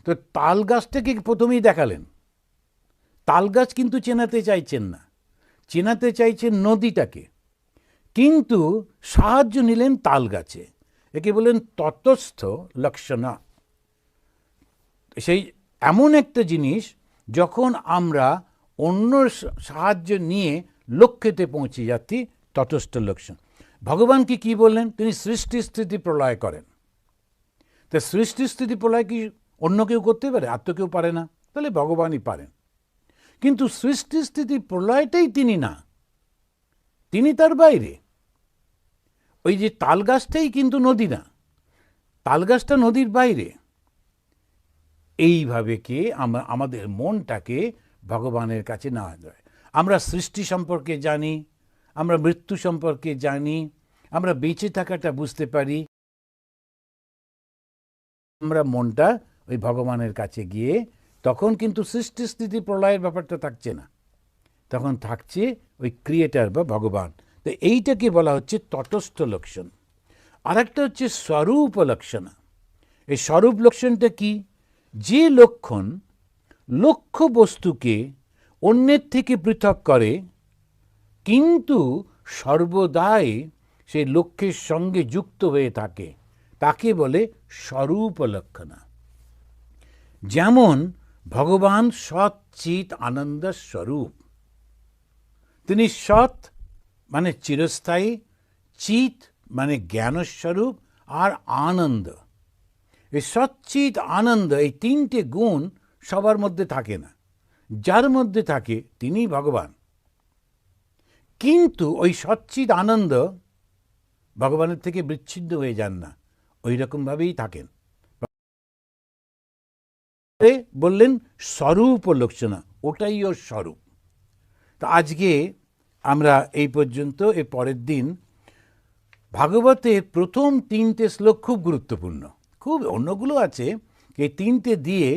তো তাল গাছটাকে প্রথমেই দেখালেন, তাল গাছ কিন্তু চেনাতে চাইছেন না, চেনাতে চাইছেন নদীটাকে, কিন্তু সাহায্য নিলেন তাল গাছে। একে বলেন তটস্থ লক্ষণা। সেই এমন একটা জিনিস যখন আমরা অন্য সাহায্য নিয়ে লক্ষ্যেতে পৌঁছে যাচ্ছি, তটস্থ লক্ষণ। ভগবানকে কি বললেন? তিনি সৃষ্টি স্থিতি প্রলয় করেন। তা সৃষ্টি স্থিতি প্রলয় কি অন্য কেউ করতে পারে? আর তো কেউ পারে না, তাহলে ভগবানই পারেন। কিন্তু সৃষ্টি স্থিতি প্রলয়টাই তিনি না, তিনি তার বাইরে। ওই যে তাল গাছটাই কিন্তু নদী না, তাল গাছটা নদীর বাইরে। এইভাবে কি আমরা আমাদের মনটাকে ভগবানের কাছে নেওয়া যায়। আমরা সৃষ্টি সম্পর্কে জানি, আমরা মৃত্যু সম্পর্কে জানি, আমরা বেঁচে থাকাটা বুঝতে পারি। আমরা মনটা ওই ভগবানের কাছে গিয়ে তখন কিন্তু সৃষ্টি স্থিতি প্রলয়ের ব্যাপারটা থাকছে না, তখন থাকছে ওই ক্রিয়েটার বা ভগবান। তো এইটাকে বলা হচ্ছে তটস্থ লক্ষণ। আর একটা হচ্ছে স্বরূপ লক্ষণ। এই স্বরূপ লক্ষণটা কি? যে লক্ষণ লক্ষ্য বস্তুকে অন্যের থেকে পৃথক করে, কিন্তু সর্বদাই সেই লক্ষ্যের সঙ্গে যুক্ত হয়ে থাকে, তাকে বলে স্বরূপ লক্ষণা। যেমন ভগবান সৎ চিৎ আনন্দ স্বরূপ। তিনি সৎ মানে চিরস্থায়ী, চিৎ মানে জ্ঞানস্বরূপ, আর আনন্দ। এই সচ্চিৎ আনন্দ, এই তিনটে গুণ সবার মধ্যে থাকে না, যার মধ্যে থাকে তিনি ভগবান। কিন্তু ওই সচ্চিৎ আনন্দ ভগবানের থেকে বিচ্ছিন্ন হয়ে যান না, ওই রকমভাবেই থাকেন। বললেন স্বরূপ লক্ষণা, ওটাই ওর স্বরূপ। তো আজকে আমরা এই পর্যন্ত। এর পরের দিন ভাগবতের প্রথম 3টে শ্লোক খুব গুরুত্বপূর্ণ, খুব অন্যগুলো আছে, এই 3টে দিয়ে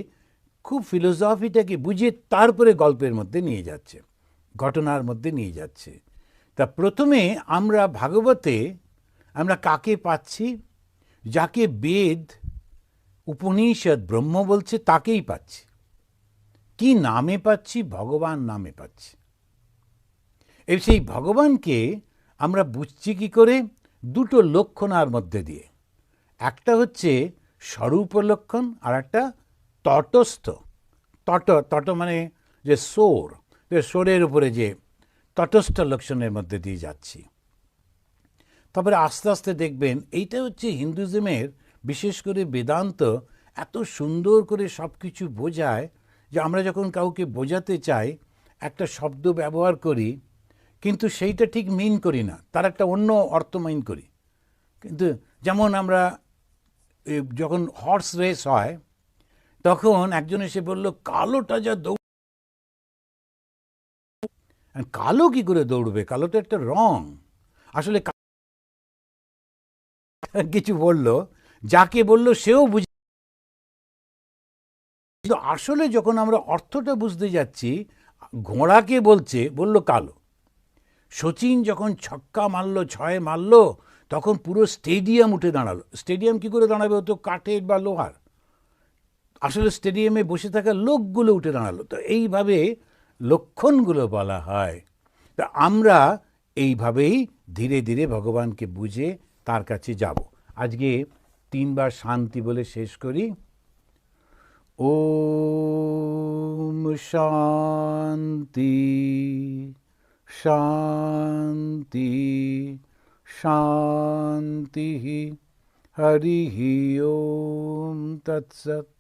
খুব ফিলোসফিটাকে বুঝিয়ে তারপরে গল্পের মধ্যে নিয়ে যাচ্ছে, ঘটনার মধ্যে নিয়ে যাচ্ছে। তা প্রথমে আমরা ভাগবতে আমরা কাকে পাচ্ছি? যাকে বেদ উপনিষদ ব্রহ্ম বলছে তাকেই পাচ্ছি। কি নামে পাচ্ছি? ভগবান নামে পাচ্ছি। এই সেই ভগবানকে আমরা বুঝছি কি করে? দুটো লক্ষণার মধ্যে দিয়ে। একটা হচ্ছে স্বরূপ লক্ষণ, আর একটা তটস্থ। তট মানে যে সোর, সোরের উপরে যে তটস্থ লক্ষণের মধ্যে দিয়ে যাচ্ছি। তারপরে আস্তে আস্তে দেখবেন এইটা হচ্ছে হিন্দুইজমের, বিশেষ করে বেদান্ত এত সুন্দর করে সব কিছু বোঝায় যে আমরা যখন কাউকে বোঝাতে চাই একটা শব্দ ব্যবহার করি, কিন্তু সেইটা ঠিক মিন করি না, তার একটা অন্য অর্থ মিন করি। কিন্তু যেমন আমরা যখন হর্স রেস হয়, তখন একজন এসে বলল কালোটা যা দৌড়, কালো কি করে দৌড়বে? কালো তো একটা রং। আসলে কিছু বলল, যাকে বলল সেও বুঝে, কিন্তু আসলে যখন আমরা অর্থটা বুঝতে যাচ্ছি, ঘোড়াকে বলল কালো। সচিন যখন ছক্কা মারলো, 6 মারলো, তখন পুরো স্টেডিয়াম উঠে দাঁড়ালো। স্টেডিয়াম কি করে দাঁড়াবে? ও তো কাঠের বা লোহার। আসলে স্টেডিয়ামে বসে থাকা লোকগুলো উঠে দাঁড়ালো। তো এইভাবে লক্ষণগুলো বলা হয়। তা আমরা এইভাবেই ধীরে ধীরে ভগবানকে বুঝে তার কাছে যাব। আজকে 3বার শান্তি বলে শেষ করি। ওম শান্তি শান্তি শান্তি। হরি ওম তৎসৎ।